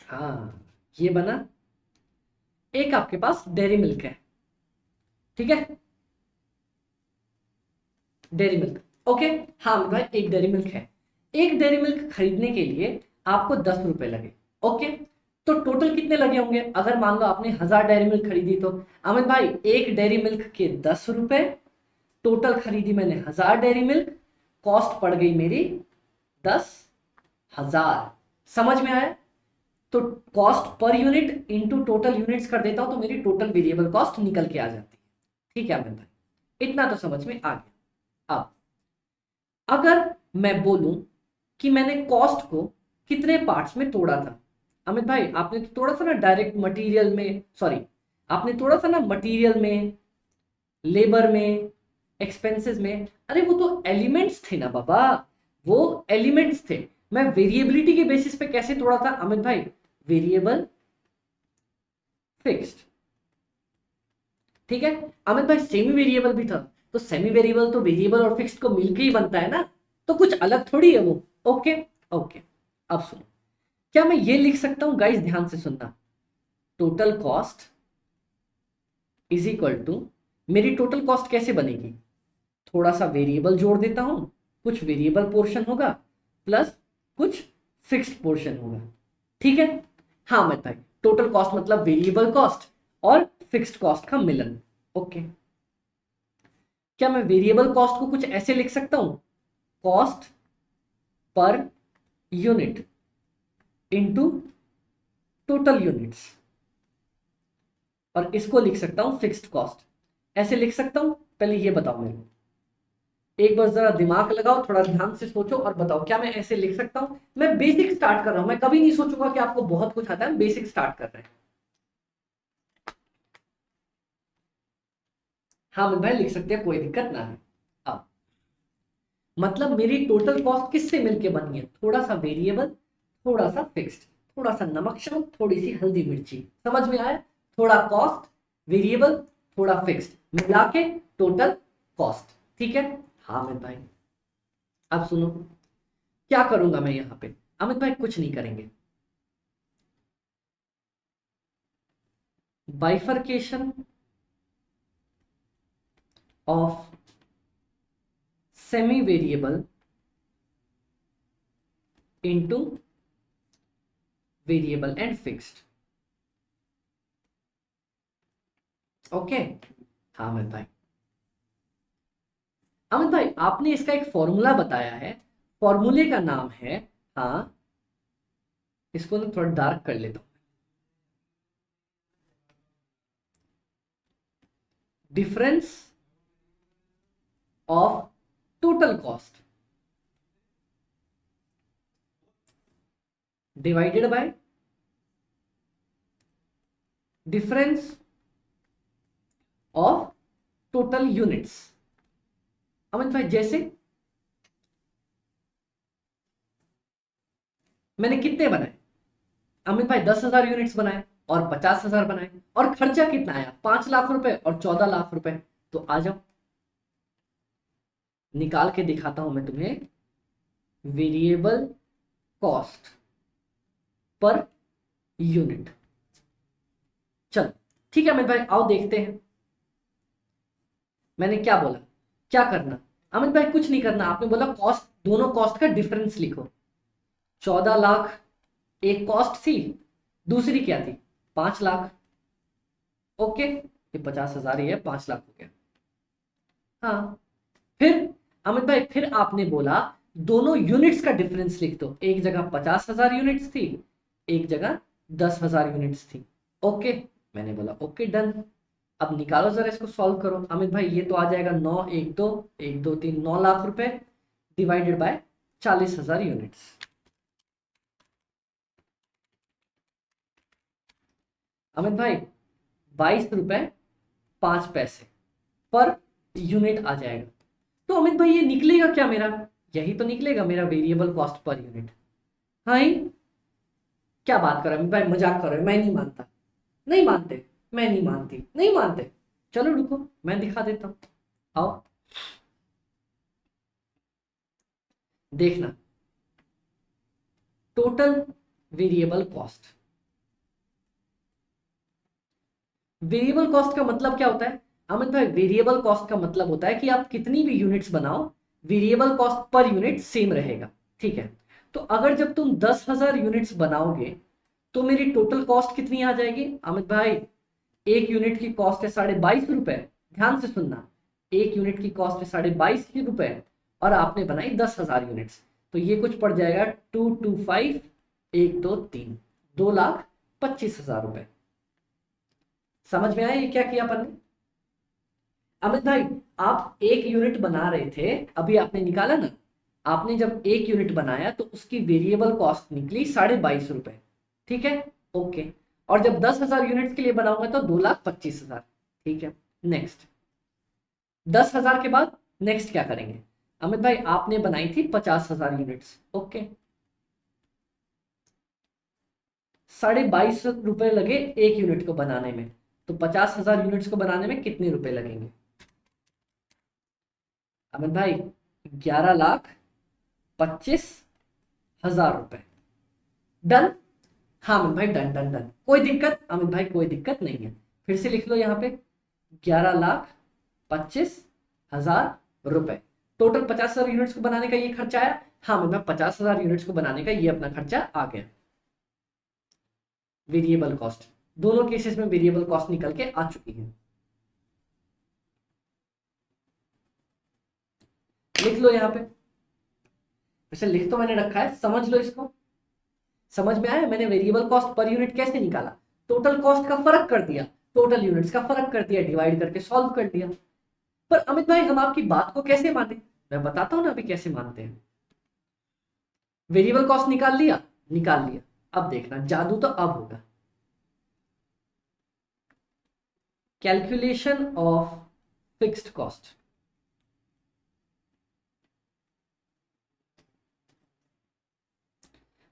हाँ ये बना। एक आपके पास डेयरी मिल्क है, ठीक है, डेयरी मिल्क। ओके, हाँ अमित भाई एक डेयरी मिल्क है। एक डेयरी मिल्क खरीदने के लिए आपको 10 रुपए लगे। ओके, तो टोटल कितने लगे होंगे अगर मान लो आपने 1000 डेयरी मिल्क खरीदी तो? अमित भाई एक डेयरी मिल्क के 10 रुपए, टोटल खरीदी मैंने 1000 डेयरी मिल्क, कॉस्ट पड़ गई मेरी 10,000। समझ में आया? तो cost per unit into total units कर देता हूं तो मेरी टोटल वेरिएबल कॉस्ट निकल के आ जाती है। ठीक है अमित भाई, इतना तो समझ में आ गया। अब अगर मैं बोलूं कि मैंने कॉस्ट को कितने पार्ट्स में तोड़ा था? अमित भाई आपने तो तोड़ा था ना डायरेक्ट मटेरियल में, सॉरी, आपने तोड़ा था ना मटेरियल में, लेबर में, एक्सपेंसेस में। अरे वो तो एलिमेंट्स थे ना बाबा, वो एलिमेंट्स थे। मैं वेरिएबिलिटी के बेसिस पे कैसे तोड़ा था अमित भाई? Variable, fixed. ठीक है अमित भाई, सेमी वेरिएबल भी था, तो सेमी वेरिएबल तो वेरिएबल और फिक्स्ड को मिलके ही बनता है ना, तो कुछ अलग थोड़ी है वो। ओके ओके, अब सुनो, क्या मैं ये लिख सकता हूं गाइस, ध्यान से सुनना, total cost is equal to, मेरी टोटल कॉस्ट कैसे बनेगी? थोड़ा सा वेरिएबल जोड़ देता हूं, कुछ वेरिएबल पोर्शन होगा प्लस कुछ फिक्स्ड पोर्शन होगा। ठीक है, हाँ मैं भाई, टोटल कॉस्ट मतलब वेरिएबल कॉस्ट और फिक्स्ड कॉस्ट का मिलन। ओके, क्या मैं वेरिएबल कॉस्ट को कुछ ऐसे लिख सकता हूं, cost per unit into total units, और इसको लिख सकता हूं फिक्स्ड कॉस्ट। ऐसे लिख सकता हूं? पहले ये बताओ मेरे को, एक बार जरा दिमाग लगाओ, थोड़ा ध्यान से सोचो और बताओ क्या मैं ऐसे लिख सकता हूं? मैं बेसिक स्टार्ट कर रहा हूं, मैं कभी नहीं सोचूंगा कि आपको बहुत कुछ आता है, बेसिक स्टार्ट कर रहे हैं। हाँ मैं भाई लिख सकते हैं, कोई दिक्कत ना है। अब मतलब मेरी टोटल कॉस्ट किससे मिलके बनी है? थोड़ा सा वेरिएबल, थोड़ा सा फिक्स्ड, थोड़ा सा नमक शमक, थोड़ी सी हल्दी मिर्ची। समझ में आया? थोड़ा कॉस्ट, वेरिएबल, थोड़ा फिक्स्ड, मिला के टोटल कॉस्ट। ठीक है, हाँ अमित भाई। अब सुनो, क्या करूंगा मैं यहाँ पे? अमित भाई कुछ नहीं करेंगे, bifurcation of semi variable into variable and fixed. Okay, हाँ अमित भाई। अमित भाई आपने इसका एक फॉर्मूला बताया है, फॉर्मूले का नाम है, हाँ इसको ना थोड़ा डार्क कर लेता हूं, difference of total cost divided by difference of total units. Amit भाई जैसे मैंने कितने बनाए? अमित भाई 10,000 यूनिट्स बनाए और 50,000 बनाए, और खर्चा कितना आया? 5 लाख रुपए और 14 लाख रुपए। तो आ जाओ, निकाल के दिखाता हूं मैं तुम्हें, वेरिएबल कॉस्ट पर यूनिट। चलो ठीक है अमित भाई, आओ देखते हैं। मैंने क्या बोला, क्या करना? अमित भाई कुछ नहीं करना, आपने बोला कॉस्ट, दोनों कॉस्ट का डिफरेंस लिखो। 14 लाख एक कॉस्ट थी, दूसरी क्या थी? 5 लाख। ओके, ये 50,000 ही है, 5 लाख हो गया। हाँ, फिर अमित भाई फिर आपने बोला दोनों यूनिट्स का डिफरेंस लिख दो, एक जगह 50,000 यूनिट्स थी, एक जगह 10,000 यूनिट्स थी। ओके, मैंने बोला ओके डन। अब निकालो जरा इसको, सॉल्व करो। अमित भाई ये तो आ जाएगा 9 1 2 1 2 3, 9 लाख रुपए डिवाइडेड बाय 40,000 यूनिट्स। अमित भाई 22 रुपए 5 पैसे पर यूनिट आ जाएगा। तो अमित भाई ये निकलेगा क्या मेरा? यही तो निकलेगा मेरा वेरिएबल कॉस्ट पर यूनिट। हाँ ही, क्या बात कर रहे हैं भाई, मजाक कर रहे हैं? मैं नहीं मानता। नहीं मानते? मैं नहीं मानती, नहीं मानते। चलो रुको, मैं दिखा देता हूं। आओ देखना, total variable cost. Variable cost का मतलब क्या होता है अमित भाई? वेरिएबल कॉस्ट का मतलब होता है कि आप कितनी भी यूनिट्स बनाओ, variable cost per unit same रहेगा। ठीक है, तो अगर जब तुम 10,000 यूनिट्स बनाओगे तो मेरी टोटल कॉस्ट कितनी आ जाएगी अमित भाई? एक यूनिट की कॉस्ट है 22.5 रुपए। ध्यान से सुनना, एक यूनिट की कॉस्ट है 22.5 रुपए और आपने बनाई 10,000 यूनिट्स, तो ये कुछ पड़ जाएगा 225, 123, 2,25,000 रुपए। समझ में आया ये क्या किया अपन ने? अमित भाई आप एक यूनिट बना रहे थे, अभी आपने निकाला ना, आपने जब एक यूनिट बनाया तो उसकी वेरिएबल कॉस्ट निकली 22.5 रुपए। ठीक है, ओके। और जब 10,000 यूनिट्स के लिए बनाऊंगा तो 2,25,000। ठीक है, नेक्स्ट 10,000 के बाद नेक्स्ट क्या करेंगे अमित भाई? आपने बनाई थी 50,000 यूनिट्स, ओके। 22.5 रुपए लगे एक यूनिट को बनाने में, तो 50,000 यूनिट्स को बनाने में कितने रुपए लगेंगे अमित भाई? 11,25,000 रुपए। डन? हाँ अमित भाई, डन डन डन। कोई दिक्कत अमित भाई? कोई दिक्कत नहीं है। फिर से लिख लो यहाँ पे, 11,25,000 रुपए। टोटल 50,000 यूनिट्स को बनाने का ये खर्चा आया। हाँ अमित भाई, 50,000 यूनिट्स को बनाने का ये अपना खर्चा आ गया। वेरिएबल कॉस्ट, दोनों केसेस में वेरिएबल कॉस्ट निकल के आ चुकी है। लिख लो यहाँ पे, वैसे लिख तो मैंने रखा है, समझ लो इसको। समझ में आया मैंने वेरिएबल कॉस्ट पर यूनिट कैसे निकाला? टोटल कॉस्ट का फर्क कर दिया, टोटल यूनिट्स का फर्क कर दिया, डिवाइड करके सॉल्व कर दिया। पर अमित भाई हम आपकी बात को कैसे माने? मैं बताता हूं ना अभी कैसे मानते हैं। वेरिएबल कॉस्ट निकाल लिया, निकाल लिया। अब देखना जादू तो अब होगा। Calculation of fixed cost.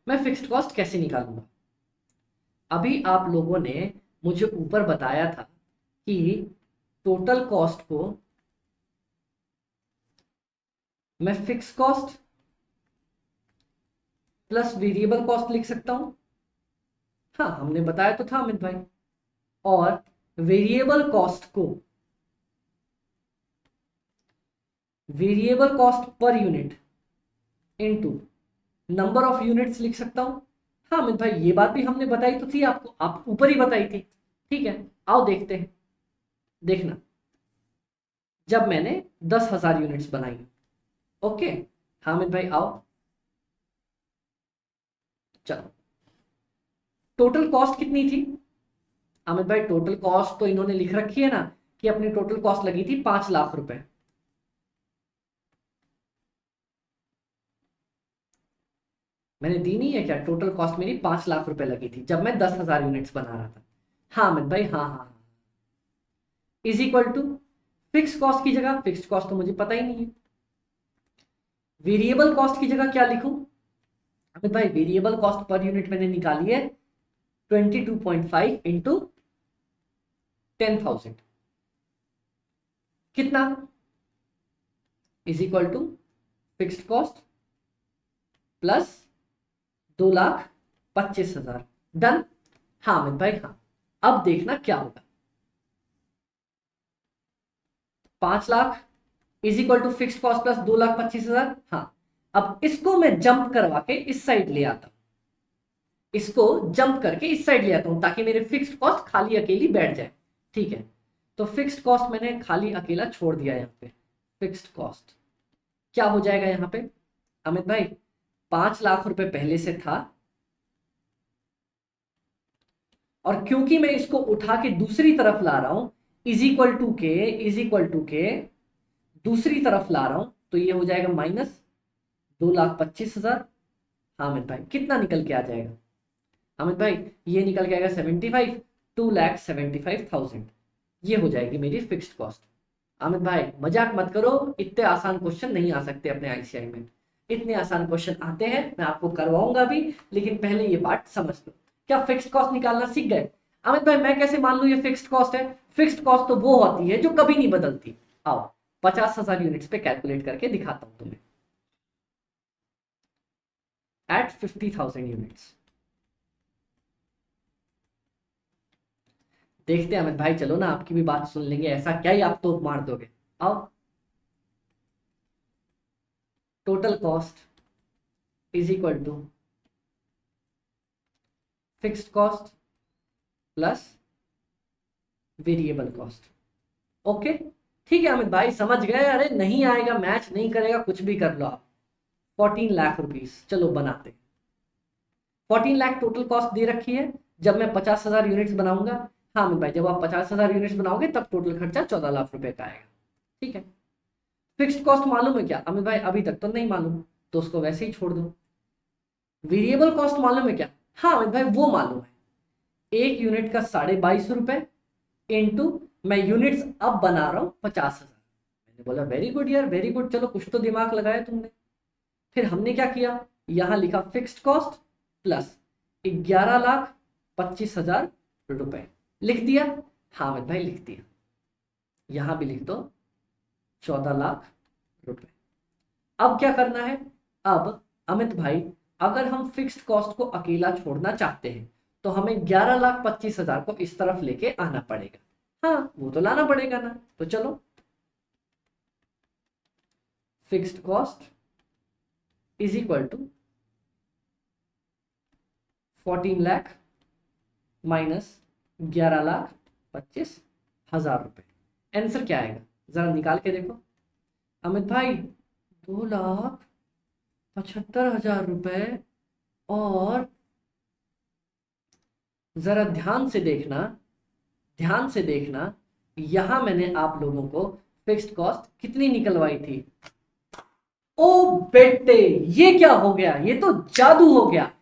मैं फिक्स्ड कॉस्ट कैसे निकालूंगा? अभी आप लोगों ने मुझे ऊपर बताया था कि टोटल कॉस्ट को मैं fix cost plus variable cost लिख सकता हूं। हाँ हमने बताया तो था अमित भाई। और वेरिएबल कॉस्ट को variable cost per unit into number of units लिख सकता हूं। हाँ अमित भाई ये बात भी हमने बताई तो थी आपको, आप ऊपर ही बताई थी। ठीक है, आओ देखते हैं। देखना, जब मैंने 10,000 यूनिट्स बनाई, ओके। हाँ अमित भाई आओ, चलो टोटल कॉस्ट कितनी थी अमित भाई? टोटल कॉस्ट तो इन्होंने लिख रखी है ना कि अपनी टोटल कॉस्ट लगी थी 5,00,000 रुपए। मैंने दी नहीं है क्या? टोटल कॉस्ट मेरी 5,00,000 रुपए लगी थी जब मैं 10,000 यूनिट्स बना रहा था। हाँ अमित भाई, हाँ हाँ हाँ। Is equal to fix cost की जगह, फिक्स कॉस्ट तो मुझे पता ही नहीं है, वेरिएबल कॉस्ट की जगह क्या लिखूं अमित भाई? वेरिएबल कॉस्ट पर यूनिट मैंने निकाली है 22.5 इंटू 10,000, कितना? Is equal to fixed cost plus 2,25,000। Done? हाँ अमित भाई हाँ। अब देखना क्या होगा। 5,00,000 is equal to fix cost plus 2,25,000। हाँ, अब इसको मैं जंप करवा के इस साइड ले आता हूं, इसको जंप करके इस साइड ले आता हूं ताकि मेरे फिक्स्ड कॉस्ट खाली अकेली बैठ जाए। ठीक है, तो फिक्स्ड कॉस्ट मैंने खाली अकेला छोड़ दिया यहां पे। फिक्स्ड कॉस्ट क्या हो जाएगा यहां पे अमित भाई? 5,00,000 रुपए पहले से था, और क्योंकि मैं इसको उठा के दूसरी तरफ ला रहा हूं, इज इक्वल टू के, इज इक्वल टू के दूसरी तरफ ला रहा हूं, तो ये हो जाएगा माइनस 2,25,000। हाँ अमित भाई कितना निकल के आ जाएगा अमित भाई? ये निकल के आएगा 75, 2,75,000। ये हो जाएगी मेरी फिक्स्ड कॉस्ट। अमित भाई मजाक मत करो, इतने आसान क्वेश्चन नहीं आ सकते अपने आईसीआई में। इतने आसान क्वेश्चन आते हैं, मैं आपको करवाऊंगा भी, लेकिन पहले ये बात समझ लो। क्या फिक्स्ड कॉस्ट निकालना सीख गए? अमित भाई मैं कैसे मान लूं ये फिक्स्ड कॉस्ट है? फिक्स्ड कॉस्ट तो वो होती है जो कभी नहीं बदलती। आओ 50,000 यूनिट्स पे कैलकुलेट करके दिखाता हूं तुम्हें। एट 50,000 यूनिट्स देखते हैं अमित भाई, चलो ना आपकी भी बात सुन लेंगे, ऐसा क्या ही आप तो मार दोगे। आओ, total cost is equal to fixed cost plus variable cost. Okay ठीक है अमित भाई समझ गए, अरे नहीं आएगा, मैच नहीं करेगा, कुछ भी कर लो आप। 14 लाख रुपीस, चलो बनाते। 14 लाख टोटल कॉस्ट दे रखी है, जब मैं 50,000 यूनिट्स बनाऊंगा। हाँ अमित भाई जब आप 50,000 यूनिट्स बनाओगे तब टोटल खर्चा 14 लाख रुपए का आएगा। ठीक है, फिक्स्ड कॉस्ट मालूम है क्या अमित भाई? अभी तक तो नहीं मालूम, तो उसको वैसे ही छोड़ दो। वेरिएबल कॉस्ट मालूम है क्या? हाँ अमित भाई वो मालूम है, एक यूनिट का 22.5 रुपए इंटू, मैं यूनिट्स अब बना रहा हूं 50,000। मैंने बोला वेरी गुड यार, वेरी गुड, चलो कुछ तो दिमाग लगाया तुमने। फिर हमने क्या किया, यहां लिखा फिक्स्ड कॉस्ट प्लस 11,25,000 रुपए, लिख दिया। हाँ अमित भाई लिख दिया, यहां भी लिख दो 14 लाख रुपए। अब क्या करना है? अब अमित भाई अगर हम फिक्स्ड कॉस्ट को अकेला छोड़ना चाहते हैं तो हमें 11,25,000 को इस तरफ लेके आना पड़ेगा। हाँ वो तो लाना पड़ेगा ना, तो चलो fixed cost is equal to 14 lakh minus 11,25,000 रुपए। आंसर क्या आएगा जरा निकाल के देखो अमित भाई। 2,75,000 रुपए। और जरा ध्यान से देखना, ध्यान से देखना, यहां मैंने आप लोगों को फिक्स्ड कॉस्ट कितनी निकलवाई थी? ओ बेटे, ये क्या हो गया? ये तो जादू हो गया।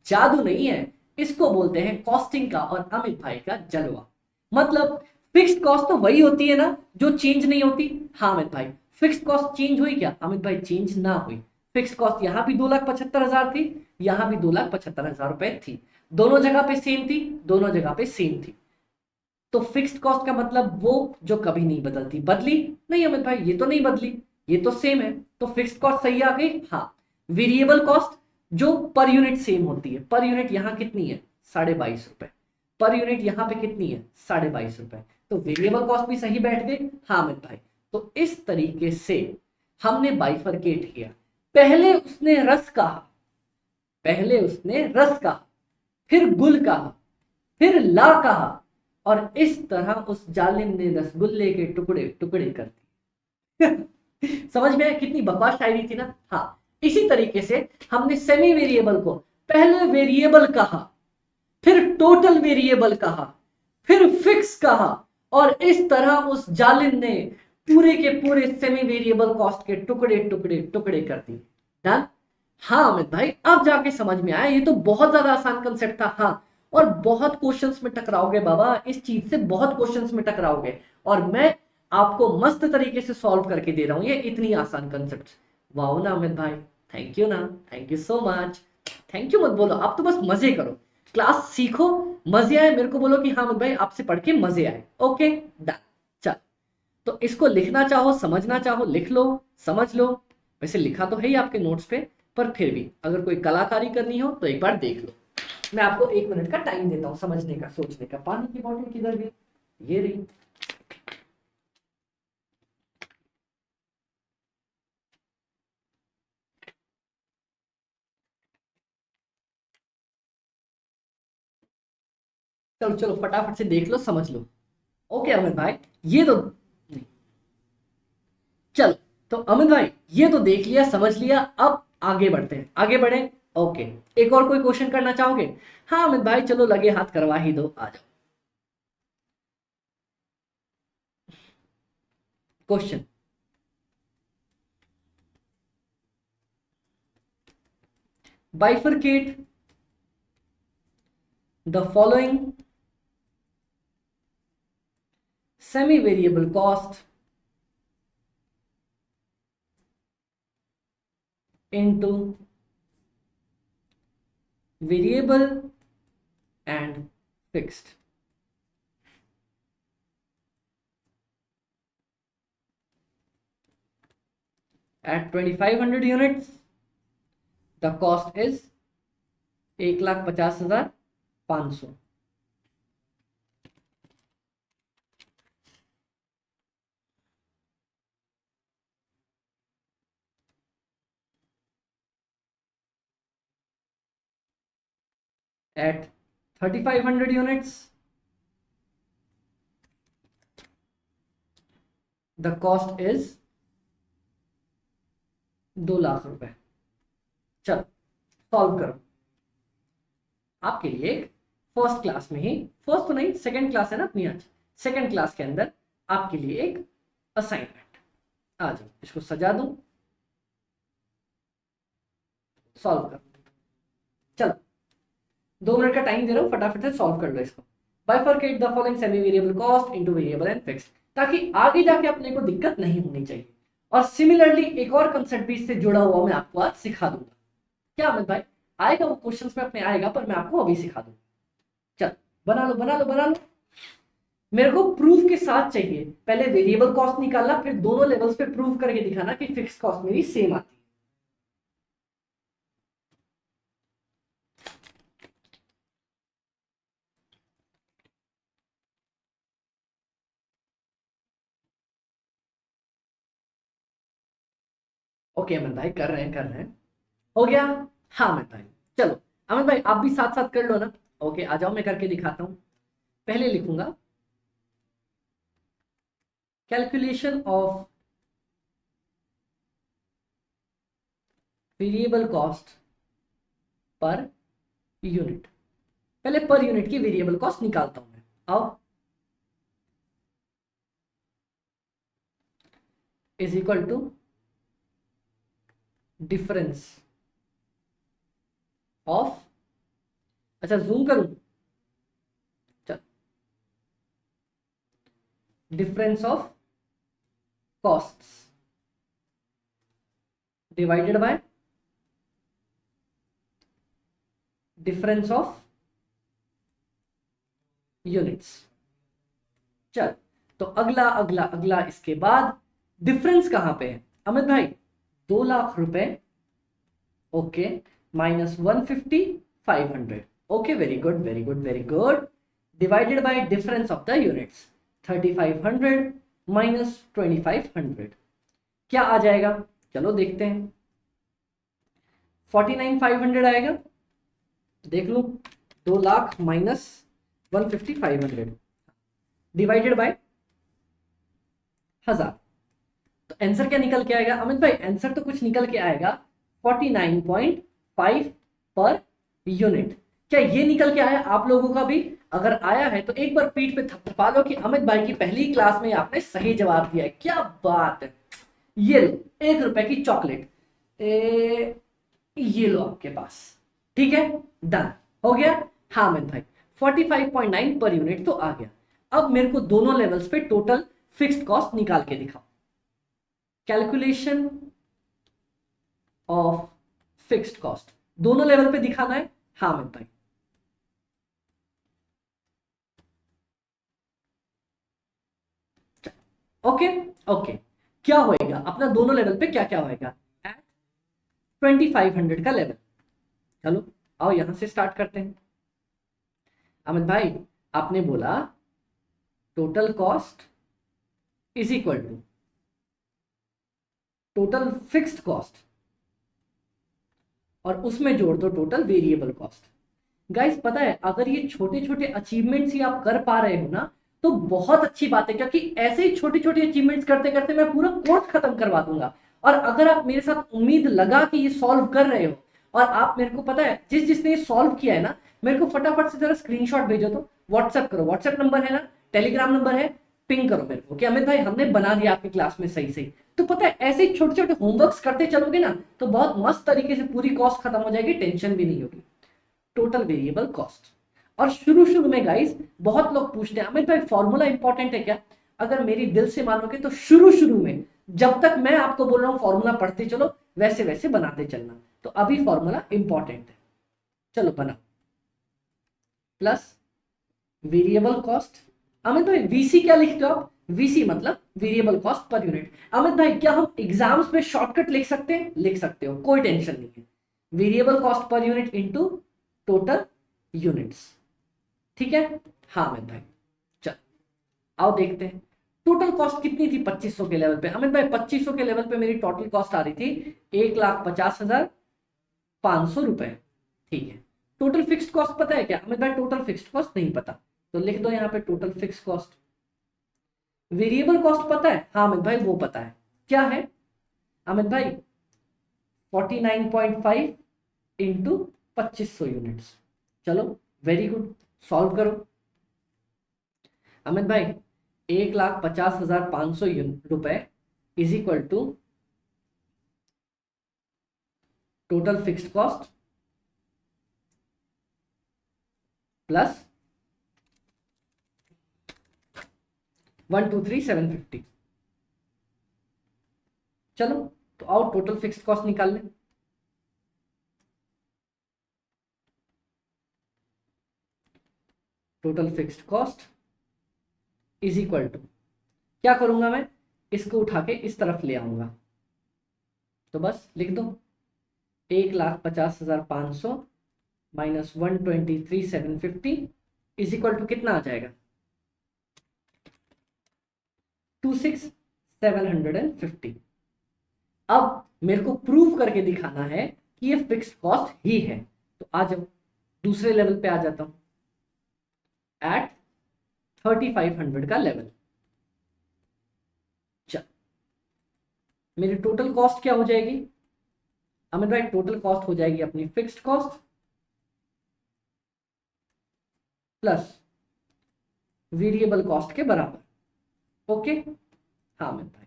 जादू नहीं है, इसको बोलते हैं कॉस्टिंग का और अमित भाई का जलवा। मतलब फिक्स्ड कॉस्ट तो वही होती है ना जो चेंज नहीं होती। हाँ अमित भाई फिक्स्ड कॉस्ट चेंज हुई क्या? अमित भाई चेंज ना हुई। फिक्स्ड कॉस्ट यहां भी 2,75,000 थी, यहां भी 2,75,000 रुपए थी, दोनों जगह पे सेम थी, दोनों जगह पे सेम थी। तो फिक्स्ड कॉस्ट का मतलब वो जो कभी नहीं बदलती। बदली नहीं अमित भाई, ये तो नहीं बदली, ये तो सेम है, तो फिक्स्ड कॉस्ट सही आ गई। हाँ वेरिएबल कॉस्ट जो पर यूनिट सेम होती है, पर यूनिट यहां कितनी है? 22.5 रुपए। पर यूनिट यहां पे कितनी है? 22.5 रुपए। तो वेरिएबल कॉस्ट भी सही बैठ गई। हाँ अमित भाई तो इस तरीके से हमने बाइफरकेट किया। पहले उसने रस कहा, पहले उसने रस कहा, फिर गुल कहा, फिर ला कहा, और इस तरह उस जालिम ने रसगुल्ले के टुकड़े टुकड़े कर दिए। समझ में आया कितनी बकवास शायरी थी ना? हाँ इसी तरीके से हमने सेमी वेरिएबल को पहले वेरिएबल कहा, फिर टोटल वेरिएबल कहा, फिर फिक्स कहा, और इस तरह उस जालिम ने पूरे के पूरे सेमी वेरिएबल कॉस्ट के टुकड़े टुकड़े टुकड़े कर दिए। डन? हाँ अमित भाई अब जाके समझ में आया, ये तो बहुत ज्यादा आसान कंसेप्ट था। हाँ और बहुत क्वेश्चंस में टकराओगे बाबा, इस चीज से बहुत क्वेश्चंस में टकराओगे, और मैं आपको मस्त तरीके से सॉल्व करके दे रहा हूं ये इतनी आसान कंसेप्ट। वाह ना अमित भाई, थैंक यू ना, thank you so much. Thank you मत बोलो, आप तो बस मजे करो, क्लास सीखो, मजे आए, मेरे को बोलो कि हाँ अमित भाई आपसे पढ़ के मजे आए। Okay done. चल तो इसको लिखना चाहो समझना चाहो लिख लो, समझ लो। वैसे लिखा तो है ही आपके नोट्स पे, पर फिर भी अगर कोई कलाकारी करनी हो तो एक बार देख लो। मैं आपको 1 मिनट का टाइम देता हूं समझने का, सोचने का। पानी की बोतल किधर गई? ये रही। चलो चलो फटाफट से देख लो समझ लो। ओके अमित भाई ये तो, चलो तो अमित भाई ये तो देख लिया समझ लिया, अब आगे बढ़ते हैं, आगे बढ़े। ओके एक और कोई क्वेश्चन करना चाहोगे? हाँ अमित भाई चलो लगे हाथ करवा ही दो, आ जाओ। Question, bifurcate the following semi variable cost into variable and fixed. At 2500 units, the cost is 1,50,500. At 3,500 units, the cost is 2 lakh रुपए. चलो सॉल्व करो. आपके लिए फर्स्ट क्लास में ही, फर्स्ट तो नहीं, सेकंड क्लास है ना अपनी आज, सेकंड क्लास के अंदर आपके लिए एक असाइनमेंट. आ जाओ, इसको सजा दूं, सॉल्व कर. चलो 2 मिनट का टाइम दे रहा हूं, फटाफट से सॉल्व कर लो इसको. Bifurcate the following semi variable cost into variable and fixed, ताकि आगे जाके अपने को दिक्कत नहीं होनी चाहिए. और सिमिलरली एक और कंसेप्ट भी इससे जुड़ा हुआ मैं आपको आज सिखा दूंगा. क्या अमित भाई? आएगा वो क्वेश्चंस में अपने आएगा, पर मैं आपको अभी सिखा दूंगा. चल बना लो बना लो बना लो. मेरे को प्रूफ के साथ चाहिए. पहले वेरिएबल कॉस्ट निकालना, फिर दोनों लेवल्स पे प्रूव करके दिखाना कि फिक्स कॉस्ट मेरी सेम आती है. ओके अमित भाई, कर रहे हैं. हो गया? हाँ अमित भाई. चलो अमित भाई आप भी साथ साथ कर लो ना. ओके आ जाओ, मैं करके दिखाता हूं. पहले लिखूंगा calculation of variable cost per unit. पहले पर यूनिट की वेरिएबल कॉस्ट निकालता हूं मैं. आओ, is equal to difference of, अच्छा जूम करूं, चल, difference of costs divided by difference of units. चल तो अगला अगला अगला इसके बाद डिफरेंस कहां पे है अमित भाई? 2 लाख रुपए. Okay, minus 150 500. Okay very good very good very good. Divided by difference of the units 3500 minus 2500. क्या आ जाएगा? चलो देखते हैं. 49,500 आएगा. देख लो, 2 लाख माइनस 150 500 डिवाइडेड बाय 1000. तो आंसर क्या निकल के आएगा अमित भाई? आंसर तो कुछ निकल के आएगा 49.5 पर यूनिट. क्या ये निकल के आया आप लोगों का भी? अगर आया है तो एक बार पीठ पे थपथपा लो कि अमित भाई की पहली क्लास में आपने सही जवाब दिया है. क्या बात है. ये लो 1 रुपए की चॉकलेट, ये लो आपके पास. ठीक है, डन हो गया. हाँ अमित भाई 45.9 पर यूनिट तो आ गया. अब मेरे को दोनों लेवल्स पे टोटल फिक्स्ड कॉस्ट निकाल के दिखाओ. कैलकुलेशन ऑफ फिक्स्ड कॉस्ट दोनों लेवल पे दिखाना है. हाँ अमित भाई. Okay okay. क्या होएगा अपना दोनों लेवल पे? क्या क्या होएगा एट 2500 का लेवल. चलो आओ यहां से स्टार्ट करते हैं. अमित भाई आपने बोला total cost is equal to total fixed cost और उसमें जोड़ दो टोटल वेरिएबल कॉस्ट. गाइस पता है अगर ये छोटे छोटे अचीवमेंट्स ही आप कर पा रहे हो ना तो बहुत अच्छी बात है, क्योंकि ऐसे ही छोटे छोटे अचीवमेंट्स करते करते मैं पूरा कोर्स खत्म करवा दूंगा. और अगर आप मेरे साथ उम्मीद लगा कि ये सॉल्व कर रहे हो और आप मेरे को पता है जिसने ये सॉल्व किया है ना, मेरे को फटाफट से जरा स्क्रीनशॉट भेजो. तो व्हाट्सएप करो, व्हाट्सएप नंबर है ना, टेलीग्राम नंबर है, पिंग करो मेरे को कि अमित भाई हमने बना दिया आपकी क्लास में सही सही. तो पता है ऐसे छोटे छोटे होमवर्क्स करते चलोगे ना तो बहुत मस्त तरीके से पूरी कॉस्ट खत्म हो जाएगी, टेंशन भी नहीं होगी. Total variable cost. और शुरू शुरू में गाइस बहुत लोग पूछते हैं अमित भाई फॉर्मूला इंपॉर्टेंट है क्या? अगर मेरी दिल से मानोगे तो शुरू शुरू में जब तक मैं आपको बोल रहा हूं फॉर्मूला पढ़ते चलो, वैसे वैसे बनाते चलना। तो अभी फॉर्मूला इंपॉर्टेंट है, चलो बना। प्लस वेरिएबल कॉस्ट, अमित भाई वीसी क्या लिखते हो आप? वीसी मतलब variable cost per unit. Amit भाई क्या हम एग्जाम्स में शॉर्टकट लिख सकते हैं? लिख सकते हो, कोई टेंशन नहीं है। Variable cost per unit into total units, ठीक है। हाँ अमित भाई चल आओ देखते हैं टोटल कॉस्ट कितनी थी 2500 के लेवल पे। अमित भाई 2500 के लेवल पे मेरी टोटल कॉस्ट आ रही थी 1,50,500 रुपए, ठीक है। टोटल फिक्स्ड कॉस्ट पता है क्या? अमित भाई टोटल फिक्स्ड कॉस्ट नहीं पता, तो लिख दो यहाँ पे total fixed cost. Variable cost पता है? हाँ अमित भाई वो पता है, क्या है अमित भाई? 49.5 इंटू 2500 यूनिट्स। चलो वेरी गुड, सॉल्व करो। अमित भाई 1,50,500 रुपए is equal to total fixed cost plus 123,750। चलो तो आओ टोटल फिक्स्ड कॉस्ट निकाल लें। Total fixed cost is equal to, क्या करूंगा मैं? इसको उठा के इस तरफ ले आऊंगा, तो बस लिख दो 1,50,500 माइनस 123,750 इज इक्वल टू कितना आ जाएगा? 26,750। अब मेरे को प्रूव करके दिखाना है कि ये फिक्स्ड कॉस्ट ही है, तो आ जाओ दूसरे लेवल पे आ जाता हूं, एट 3,500 का लेवल। चल मेरी टोटल कॉस्ट क्या हो जाएगी अमित भाई? टोटल कॉस्ट हो जाएगी अपनी fixed cost plus variable cost के बराबर, ओके। हाँ अमित भाई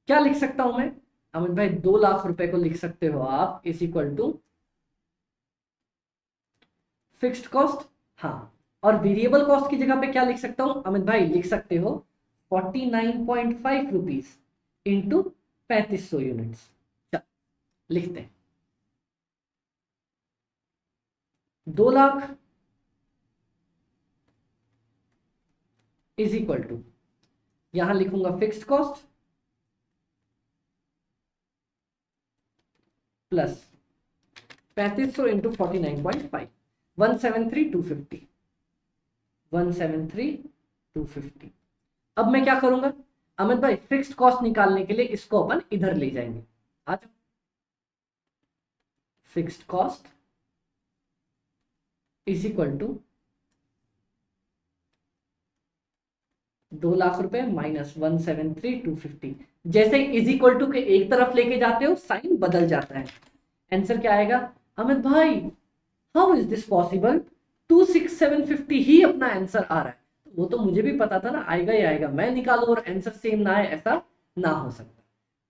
क्या लिख सकता हूं मैं? अमित भाई 2 लाख रुपए को लिख सकते हो आप is equal to fixed cost, हाँ। और वेरिएबल कॉस्ट की जगह पे क्या लिख सकता हूं अमित भाई? लिख सकते हो 49.5 रुपीज इंटू 3500 यूनिट्स। लिखते हैं 2 लाख इज इक्वल टू, यहां लिखूंगा फिक्स्ड कॉस्ट प्लस 3500 इंटू 49.5, 173,250, 173,250। अब मैं क्या करूंगा अमित भाई? फिक्स्ड कॉस्ट निकालने के लिए इसको अपन इधर ले जाएंगे, आ जाओ। Fixed cost is equal to 2 lakh रुपए माइनस 173,250। जैसे इज इक्वल टू के एक तरफ लेके जाते हो साइन बदल जाता है। आंसर क्या आएगा अमित भाई? How is this possible? 26,750 ही अपना आंसर आ रहा है। वो तो मुझे भी पता था ना, आएगा ही आएगा, मैं निकालू और आंसर सेम ना आए, ऐसा ना हो सकता।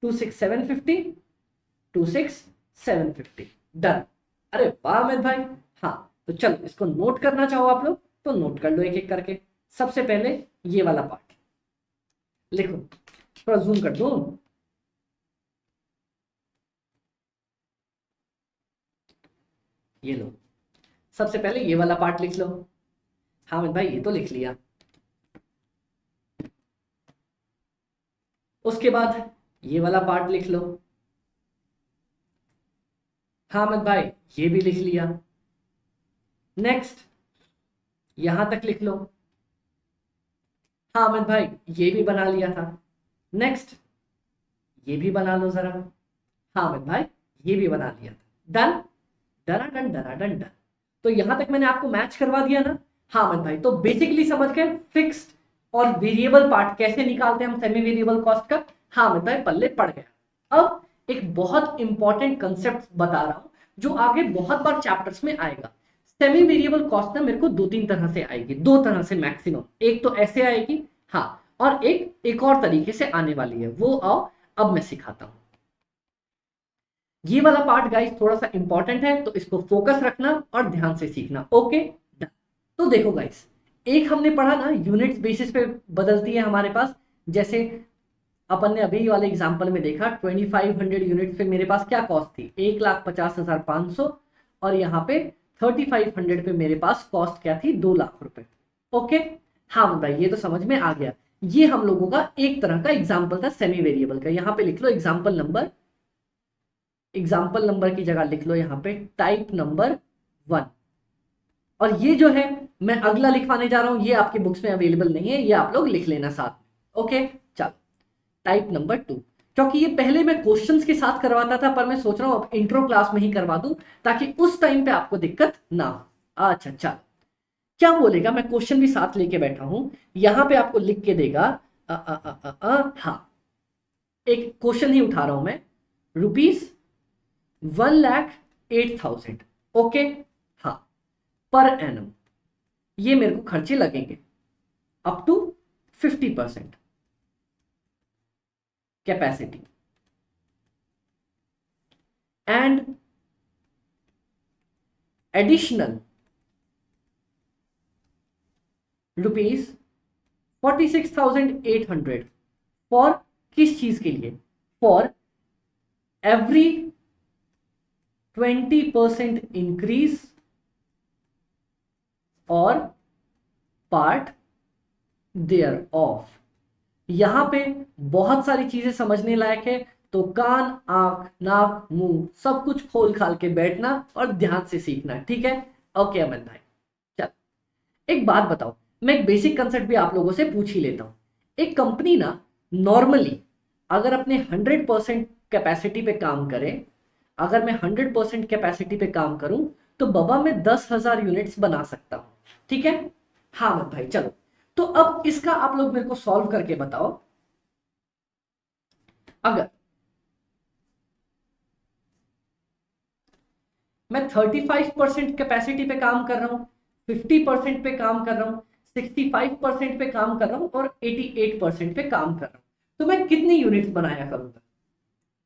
26,750, 26,750 डन। अरे वाह अमित भाई। हाँ तो चलो इसको नोट करना चाहो आप लोग तो नोट कर लो एक एक करके। सबसे पहले ये वाला पार्ट लिखो, थोड़ा जूम कर दो। ये लो, सबसे पहले ये वाला पार्ट लिख लो। हाँ अमित भाई ये तो लिख लिया। उसके बाद ये वाला पार्ट लिख लो। हाँ अमित भाई ये भी लिख लिया। नेक्स्ट यहां तक लिख लो। हाँ अमित भाई ये भी बना लिया था। नेक्स्ट ये भी बना लो जरा। हाँ अमित भाई ये भी बना लिया था। डन, डरा डन डरा डन डन। तो यहां तक मैंने आपको मैच करवा दिया ना। हाँ अमित भाई तो बेसिकली समझ गए फिक्स्ड और वेरिएबल पार्ट कैसे निकालते हैं हम सेमी वेरिएबल कॉस्ट का। हाँ अमित भाई पल्ले पड़ गया। अब एक बहुत इंपॉर्टेंट कंसेप्ट बता रहा हूं जो आगे बहुत बार चैप्टर्स में आएगा। सेमी वेरिएबल कॉस्ट ना मेरे को 2-3 तरह से आएगी, 2 तरह से मैक्सिमम। एक तो ऐसे आएगी, हाँ, और एक और तरीके से आने वाली है, वो आओ अब मैं सिखाता हूं। ये वाला पार्ट गाइस थोड़ा सा इंपॉर्टेंट है तो इसको फोकस रखना और ध्यान से सीखना, ओके। तो देखो गाइस, एक हमने पढ़ा ना यूनिट्स बेसिस पे बदलती है हमारे पास, जैसे अपन ने अभी वाले एग्जांपल में देखा 2500 यूनिट पे मेरे पास क्या कॉस्ट थी, 1,50,500, और यहाँ पे 3500 पे मेरे पास कॉस्ट क्या थी, 2,00,000 रुपए। ओके, हाँ भाई ये तो समझ में आ गया। ये हम लोगों का एक तरह का एग्जाम्पल था सेमी वेरिएबल का। यहाँ पे लिख लो एग्जाम्पल नंबर की जगह लिख लो यहाँ पे टाइप नंबर 1। और ये जो है मैं अगला लिखवाने जा रहा हूं, ये आपके बुक्स में अवेलेबल नहीं है, ये आप लोग लिख लेना साथ में। ओके चलो, टाइप नंबर 2, क्योंकि ये पहले मैं क्वेश्चंस के साथ करवाता था, पर मैं सोच रहा हूं अब इंट्रो क्लास में ही करवा दूं ताकि उस टाइम पे आपको दिक्कत ना हो। अच्छा चलो, क्या बोलेगा, मैं क्वेश्चन भी साथ लेके बैठा हूं, यहां पे आपको लिख के देगा हाँ, एक क्वेश्चन ही उठा रहा हूं मैं, ₹1,08,000। ओके, हाँ, पर एनम ये मेरे को खर्चे लगेंगे up to 50% capacity and additional ₹46,800 for, किस चीज के लिए, फॉर एवरी 20% इंक्रीज और पार्ट देयर ऑफ। यहां पे बहुत सारी चीजें समझने लायक है, तो कान, आंख, नाक, मुंह सब कुछ खोल खाल के बैठना और ध्यान से सीखना, ठीक है। ओके अमन भाई, चल एक बात बताओ, मैं एक बेसिक कंसेप्ट भी आप लोगों से पूछ ही लेता हूं। एक कंपनी ना नॉर्मली अगर अपने 100% कैपेसिटी पे काम करे, अगर मैं 100% कैपेसिटी पे काम करूं तो बाबा मैं 10,000 यूनिट्स बना सकता हूं, ठीक है। हाँ मत भाई चलो, तो अब इसका आप लोग मेरे को सॉल्व करके बताओ। अगर मैं 35% कैपेसिटी पे काम कर रहा हूं, 50% पे काम कर रहा हूं, 65% पे काम कर रहा हूं और 88% पे काम कर रहा हूं, तो मैं कितनी यूनिट्स बनाया करूंगा।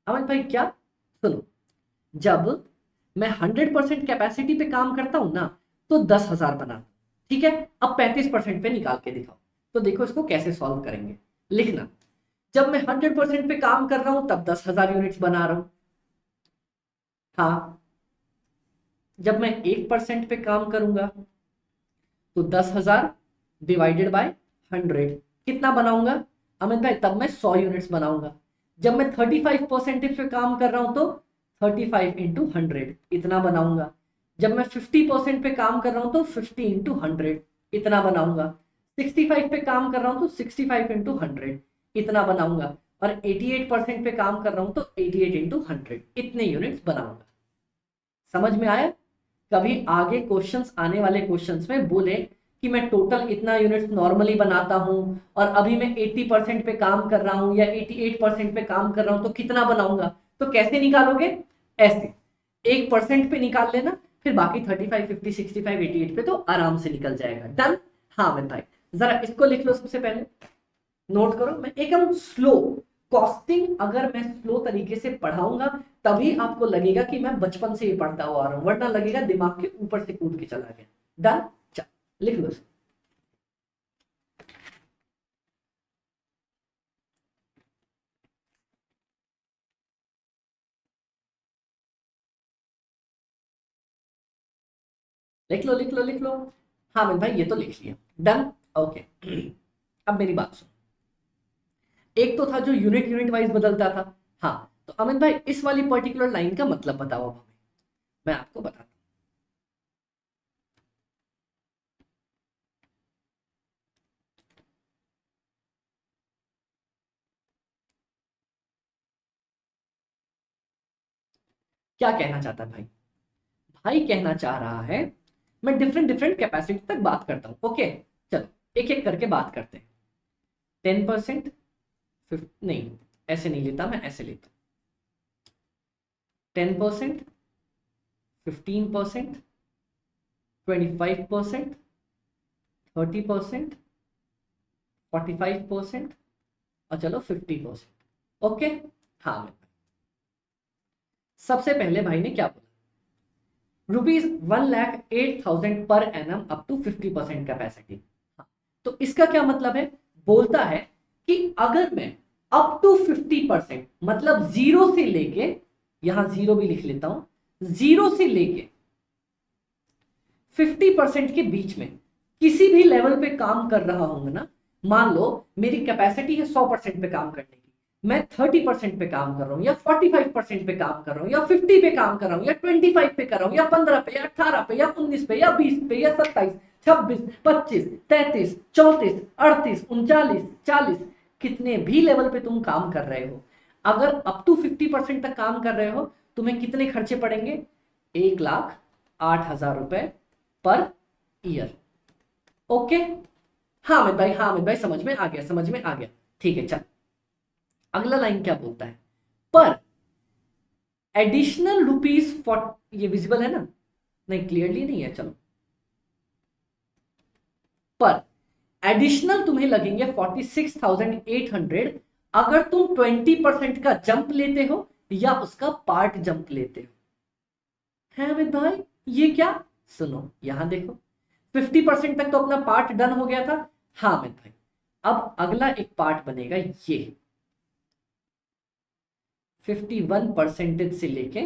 अमित भाई क्या, सुनो, जब मैं 100% कैपेसिटी पे काम करता हूं ना तो 10,000 बना, ठीक है। अब 35% पे निकाल के दिखाओ, तो देखो इसको कैसे सॉल्व करेंगे। लिखना, जब मैं 100% पे काम कर रहा हूं तब 10,000 यूनिट्स बना रहा हूं, हाँ। जब मैं 1% पे काम करूंगा तो 10,000 डिवाइडेड बाय 100 कितना बनाऊंगा अमित भाई, तब मैं 100 यूनिट्स बनाऊंगा। जब मैं 35% पे काम कर रहा हूं तो 35 इंटू 100 इतना बनाऊंगा। जब मैं 50% पे काम कर रहा हूं तो 50 इंटू 100 इतना बनाऊंगा। 65 पे काम कर रहा हूं तो 65 इंटू 100 इतना बनाऊंगा। और 88% पे काम कर रहा हूं तो 88 इंटू 100 इतने यूनिट्स बनाऊंगा। समझ में आया। कभी आगे क्वेश्चंस आने वाले क्वेश्चंस में बोले कि मैं टोटल इतना यूनिट्स नॉर्मली बनाता हूं और अभी मैं 80% पे काम कर रहा हूं या 88% पे काम कर रहा हूं तो कितना बनाऊंगा, तो कैसे निकालोगे, ऐसे 1% पे निकाल लेना, फिर बाकी 35, 50, 65, 88 पे तो आराम से निकल जाएगा। डन। हाँ मैं भाई, जरा इसको लिख लो, सबसे पहले नोट करो, मैं एकदम स्लो कॉस्टिंग अगर मैं स्लो तरीके से पढ़ाऊंगा तभी आपको लगेगा कि मैं बचपन से ही पढ़ता हुआ आ रहा हूं, वरना लगेगा दिमाग के ऊपर से कूद के चला गया। डन, चल लिख लो। लिख लो लिख लो लिख लो। हाँ मैं भाई ये तो लिख लिया। डन। ओके, अब मेरी बात सुन, एक तो था जो यूनिट यूनिट वाइज बदलता था। हाँ, तो अमित भाई इस वाली पर्टिकुलर लाइन का मतलब बताओ अब हमें, मैं आपको बताता हूं। क्या कहना चाहता है भाई, भाई कहना चाह रहा है मैं डिफरेंट डिफरेंट कैपेसिटी तक बात करता हूं। ओके चलो, एक एक करके बात करते हैं। 10%, नहीं ऐसे नहीं लेता मैं, ऐसे लेता 10%, 15%, 25%, 30%, 45% और चलो 50%। ओके, हाँ मैं, सबसे पहले भाई ने क्या बोला, ₹1,08,000 per annum up to 50% capacity. हाँ, तो इसका क्या मतलब है, बोलता है कि अगर मैं अप टू 50%, मतलब जीरो से लेके, यहां जीरो भी लिख लेता हूं, जीरो से लेके 50% के बीच में किसी भी लेवल पे काम कर रहा हूं ना, मान लो मेरी कैपेसिटी है 100% पे काम करने की, मैं 30% पे काम कर रहा हूं, या 45% पे काम कर रहा हूं, या 50 पे काम कर रहा हूं, या 25 पे कर रहा हूं, या 15 पे, या 18 पे, या 19 पे, या 20 पे, या 27, 26, 25, 33, 34, 38, 39, 40, कितने भी लेवल पे तुम काम कर रहे हो, अगर अप टू 50% तक काम कर रहे हो, तुम्हें कितने खर्चे पड़ेंगे? 1,08,000 रुपए पर ईयर। ओके, हाँ अमित भाई, हाँ अमित भाई, समझ में आ गया, समझ में आ गया, ठीक है। चल, अगला लाइन क्या बोलता है? पर एडिशनल रुपीज फॉर, ये विजिबल है ना? नहीं, क्लियरली नहीं है, चलो। पर एडिशनल तुम्हें लगेंगे 46,800 अगर तुम 20% का जंप लेते हो या उसका पार्ट जंप लेते हो। है अमित भाई ये क्या? सुनो यहां देखो, 50% तक तो अपना पार्ट डन हो गया था। हाँ अमित भाई, अब अगला एक पार्ट बनेगा ये 51% से लेके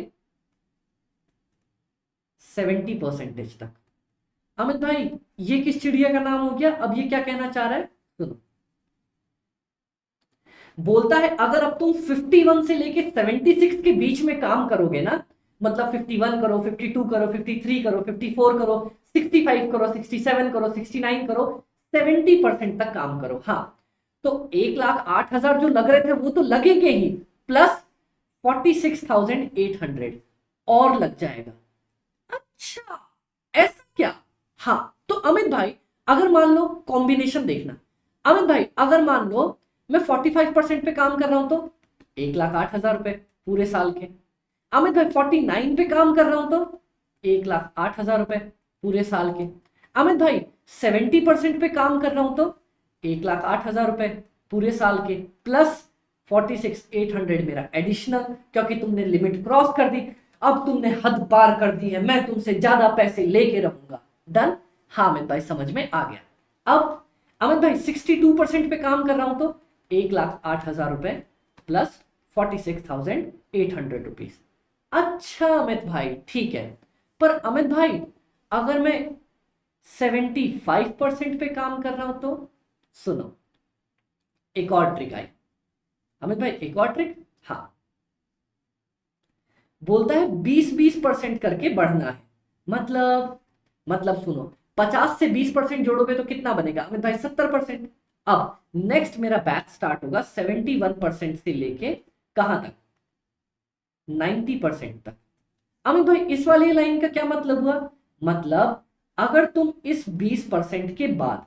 70% तक। अमित भाई ये किस चिड़िया का नाम हो गया? अब ये क्या कहना चाह रहा है, सुनो। बोलता है अगर अब तुम 51 से लेके 76 के बीच में काम करोगे ना, मतलब 51 करो, 52 करो, 53 करो, 54 करो, 65 करो, 67 करो, 69 करो, 70% तक काम करो, हाँ, तो 1,08,000 जो लग रहे थे वो तो लगेंगे ही, प्लस 46,800 और लग जाएगा। अच्छा, ऐसा क्या? हाँ, तो अमित भाई अगर मान लो, कॉम्बिनेशन देखना, अमित भाई अगर मान लो मैं 45% पे काम कर रहा हूं तो 1,08,000 रुपए पूरे साल के। अमित भाई 49 पे काम कर रहा हूं तो 1,08,000 रुपए पूरे साल के। अमित भाई 70% पे काम कर रहा हूं तो 1,08,000 रुपए पूरे साल के, प्लस 46,800 मेरा एडिशनल, क्योंकि तुमने लिमिट क्रॉस कर दी, अब तुमने हद पार कर दी है, मैं तुमसे ज्यादा पैसे लेके रहूंगा। डन? हाँ अमित भाई समझ में आ गया। अब अमित भाई 62% पे काम कर रहा हूं तो 1,08,000 रुपए प्लस 46,800 रुपीज। अच्छा अमित भाई ठीक है, पर अमित भाई अगर मैं 75% पे काम कर रहा हूं तो, सुनो एक और ट्रिक आई। अमित भाई एक और ट्रिक, हाँ, बोलता है 20-20% करके बढ़ना है, मतलब सुनो, 50 से 20% जोड़ोगे तो कितना बनेगा अमित भाई? 70%। अब नेक्स्ट मेरा बैच स्टार्ट होगा 71% से लेके कहां तक? 90% तक। अमित भाई इस वाली लाइन का क्या मतलब हुआ? मतलब अगर तुम इस 20% के बाद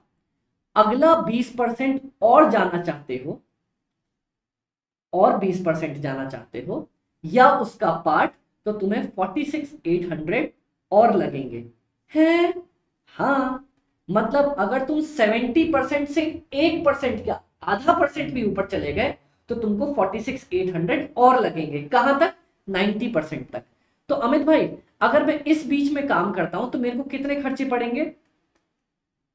अगला 20% और जाना चाहते हो, और 20% जाना चाहते हो या उसका पार्ट, तो तुम्हें 46,800 और लगेंगे हैं। हाँ, मतलब अगर तुम 70% से 1% क्या, आधा परसेंट भी ऊपर चले गए तो तुमको 46,800 और लगेंगे, कहां तक? 90% तक। तो अमित भाई अगर मैं इस बीच में काम करता हूं तो मेरे को कितने खर्चे पड़ेंगे?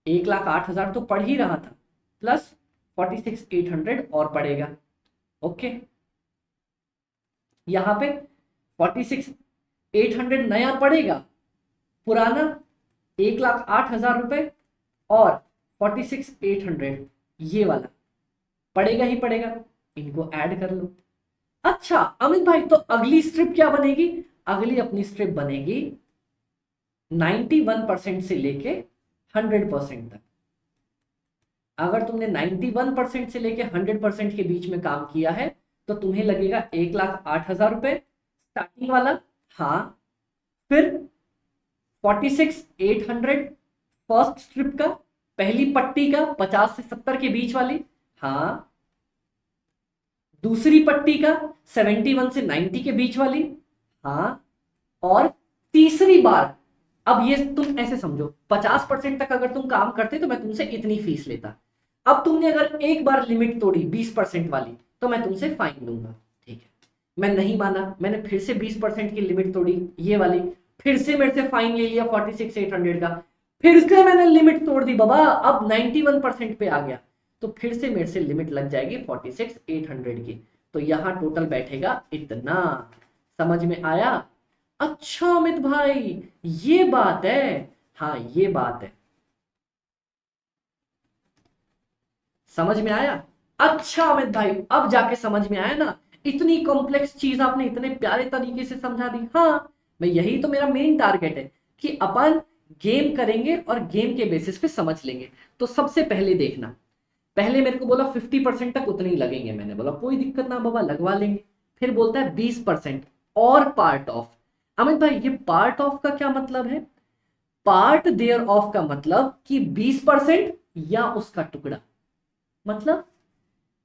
1,08,000 तो पड़ ही रहा था, प्लस 46,800 और पड़ेगा। ओके, यहां पे 46,800 नया पड़ेगा, पुराना 1,08,000 रुपए, और 46,800 ये वाला पड़ेगा ही पड़ेगा, इनको ऐड कर लो। अच्छा अमित भाई तो अगली स्ट्रिप क्या बनेगी? अगली अपनी स्ट्रिप बनेगी 91% से लेके 100% तक। अगर तुमने 91% से लेके 100% के बीच में काम किया है तो तुम्हें लगेगा 1,08,000 रुपए स्टार्टिंग वाला, हाँ, फिर 46,800 फर्स्ट स्ट्रिप का, पहली पट्टी का 50 से 70 के बीच वाली, हाँ, दूसरी पट्टी का 71 से 90 के बीच वाली, हाँ, और तीसरी बार, अब ये तुम ऐसे समझो 50% तक अगर तुम काम करते तो मैं तुमसे इतनी फीस लेता, अब तुमने अगर एक बार लिमिट तोड़ी 20% वाली तो मैं तुमसे फाइन लूंगा, ठीक है? मैं नहीं माना, मैंने फिर से 20% की लिमिट तोड़ी ये वाली, फिर से मेरे से फाइन ले लिया 46,800 का, फिर से मैंने लिमिट तोड़ दी बाबा, अब 91% पे आ गया, तो फिर से मेरे से लिमिट लग जाएगी 46,800 की। तो यहाँ टोटल बैठेगा इतना। समझ में आया? अच्छा अमित भाई ये बात है। हाँ ये बात है, समझ में आया? अच्छा अमित भाई अब जाके समझ में आया ना, इतनी कॉम्प्लेक्स चीज आपने इतने प्यारे तरीके से समझा दी। हाँ मैं यही तो मेरा मेन टारगेट है कि अपन गेम करेंगे और गेम के बेसिस पे समझ लेंगे। तो सबसे पहले देखना, पहले मेरे को बोला 50% तक उतने ही लगेंगे, मैंने बोला कोई दिक्कत ना बाबा लगवा लेंगे। फिर बोलता है 20% और पार्ट ऑफ। अमित भाई ये पार्ट ऑफ का क्या मतलब है? पार्ट देयर ऑफ का मतलब कि 20% या उसका टुकड़ा। मतलब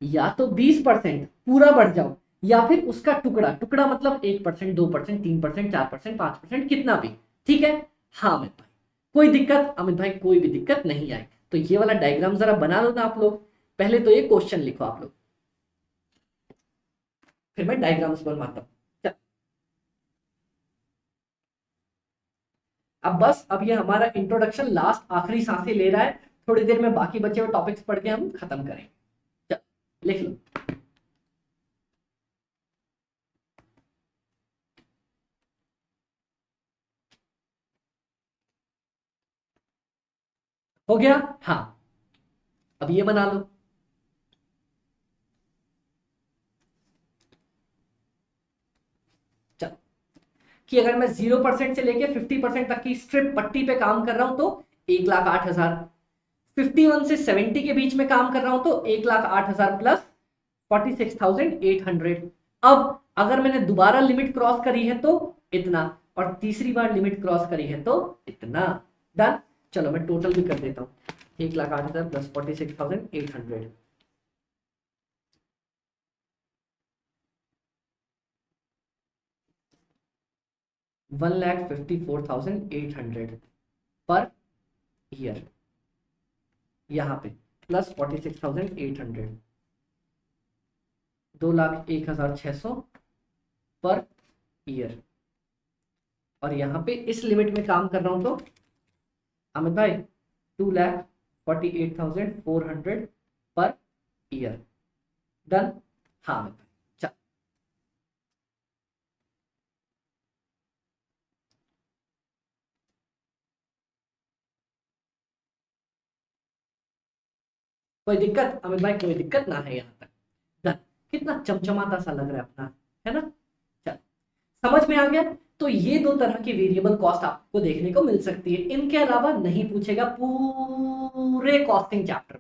या तो 20% पूरा बढ़ जाओ या फिर उसका टुकड़ा। टुकड़ा मतलब 1%, 2%, 3%, 4%, 5%, कितना भी। ठीक है? हाँ अमित भाई कोई दिक्कत? अमित भाई कोई भी दिक्कत नहीं आई। तो ये वाला डायग्राम जरा बना लो ना आप लोग। पहले तो ये क्वेश्चन लिखो आप लोग, फिर मैं डायग्राम्स बनवाता हूँ। अब बस अब ये हमारा इंट्रोडक्शन लास्ट आखिरी सांसें ले रहा है। थोड़ी देर में बाकी बचे हुए टॉपिक्स पढ़ के हम खत्म करें। चल लिख लो। हो गया? हाँ अब ये बना लो। चल कि अगर मैं 0% से लेके 50% तक की स्ट्रिप पट्टी पे काम कर रहा हूं तो 1,08,000। 51 से 70 के बीच में काम कर रहा हूं तो 1,08,000 प्लस 46,800। अब अगर मैंने दोबारा लिमिट क्रॉस करी है तो इतना, और तीसरी बार लिमिट क्रॉस करी है तो इतना। डन। चलो मैं टोटल भी कर देता हूं, 1,08,000 प्लस 46,800। 1,54,800 पर ईयर, यहाँ पे प्लस 46,800, 2,01,600 पर ईयर। और यहाँ पे इस लिमिट में काम कर रहा हूं तो अमित भाई 2,48,400 पर ईयर। डन। हाँ अमित भाई चल। कोई दिक्कत अमित भाई? कोई दिक्कत ना है यहाँ तक। डन। कितना चमचमाता सा लग रहा है अपना, है ना? चल समझ में आ गया। तो ये दो तरह की वेरिएबल कॉस्ट आपको देखने को मिल सकती है, इनके अलावा नहीं पूछेगा पूरे कॉस्टिंग चैप्टर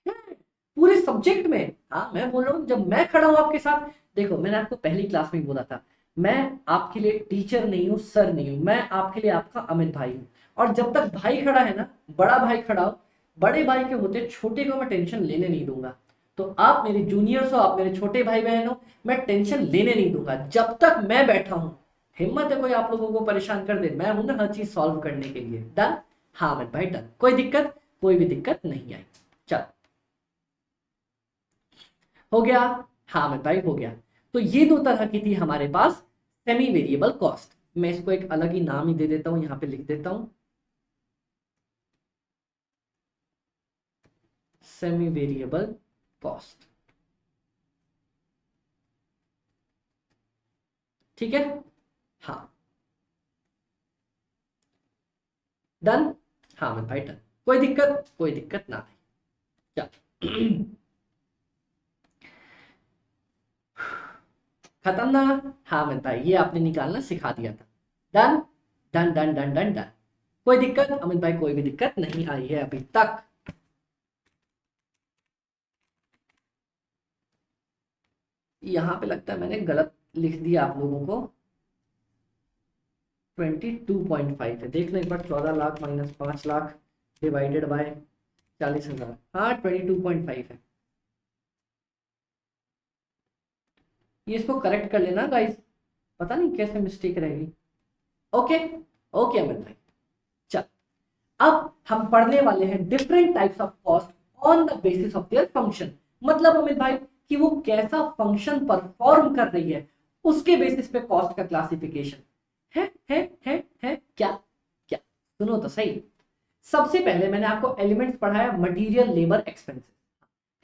में, पूरे सब्जेक्ट में। हाँ मैं बोल रहा हूँ जब मैं खड़ा हूं आपके साथ, देखो मैंने आपको पहली क्लास में बोला था मैं आपके लिए टीचर नहीं हूँ, सर नहीं हूँ, मैं आपके लिए आपका अमित भाई हूँ। और जब तक भाई खड़ा है ना, बड़ा भाई खड़ा हो, बड़े भाई के होते छोटे को मैं टेंशन लेने नहीं दूंगा। तो आप मेरे जूनियर्स हो, आप मेरे छोटे भाई बहन हो, मैं टेंशन लेने नहीं दूंगा जब तक मैं बैठा हूं। हिम्मत है कोई आप लोगों को परेशान कर दे, मैं हूं ना हर चीज सॉल्व करने के लिए। डन। हाँ अमित भाई डन। कोई दिक्कत? कोई भी दिक्कत नहीं आई। चल हो गया? हाँ अमित भाई हो गया। तो ये दो तरह की थी हमारे पास सेमी वेरिएबल कॉस्ट। मैं इसको एक अलग ही नाम ही दे देता हूं, यहां पे लिख देता हूं सेमी वेरिएबल कॉस्ट। ठीक है? हाँ डन। हाँ अमित भाई डन। कोई दिक्कत? कोई दिक्कत ना आई। चल खत्म ना? हाँ अमित भाई ये आपने निकालना सिखा दिया था। Done done done done done done. कोई दिक्कत अमित भाई? कोई भी दिक्कत नहीं आई है अभी तक। यहाँ पे लगता है मैंने गलत लिख दिया आप लोगों को। 22.5 है, देख लो एक बार। 14 lakh minus 5 lakh divided by 40,000। हाँ 22.5 है। ये इसको करेक्ट कर लेना गाइस, पता नहीं कैसे मिस्टेक रहेगी। ओके ओके अमित भाई। चल अब हम पढ़ने वाले हैं different types of cost on the basis of their function. मतलब अमित भाई कि वो कैसा फंक्शन परफॉर्म कर रही है उसके बेसिस पे कॉस्ट का क्लासिफिकेशन है क्या? क्या? सुनो तो सही। सबसे पहले मैंने आपको एलिमेंट्स पढ़ाया, मटेरियल लेबर एक्सपेंसेस।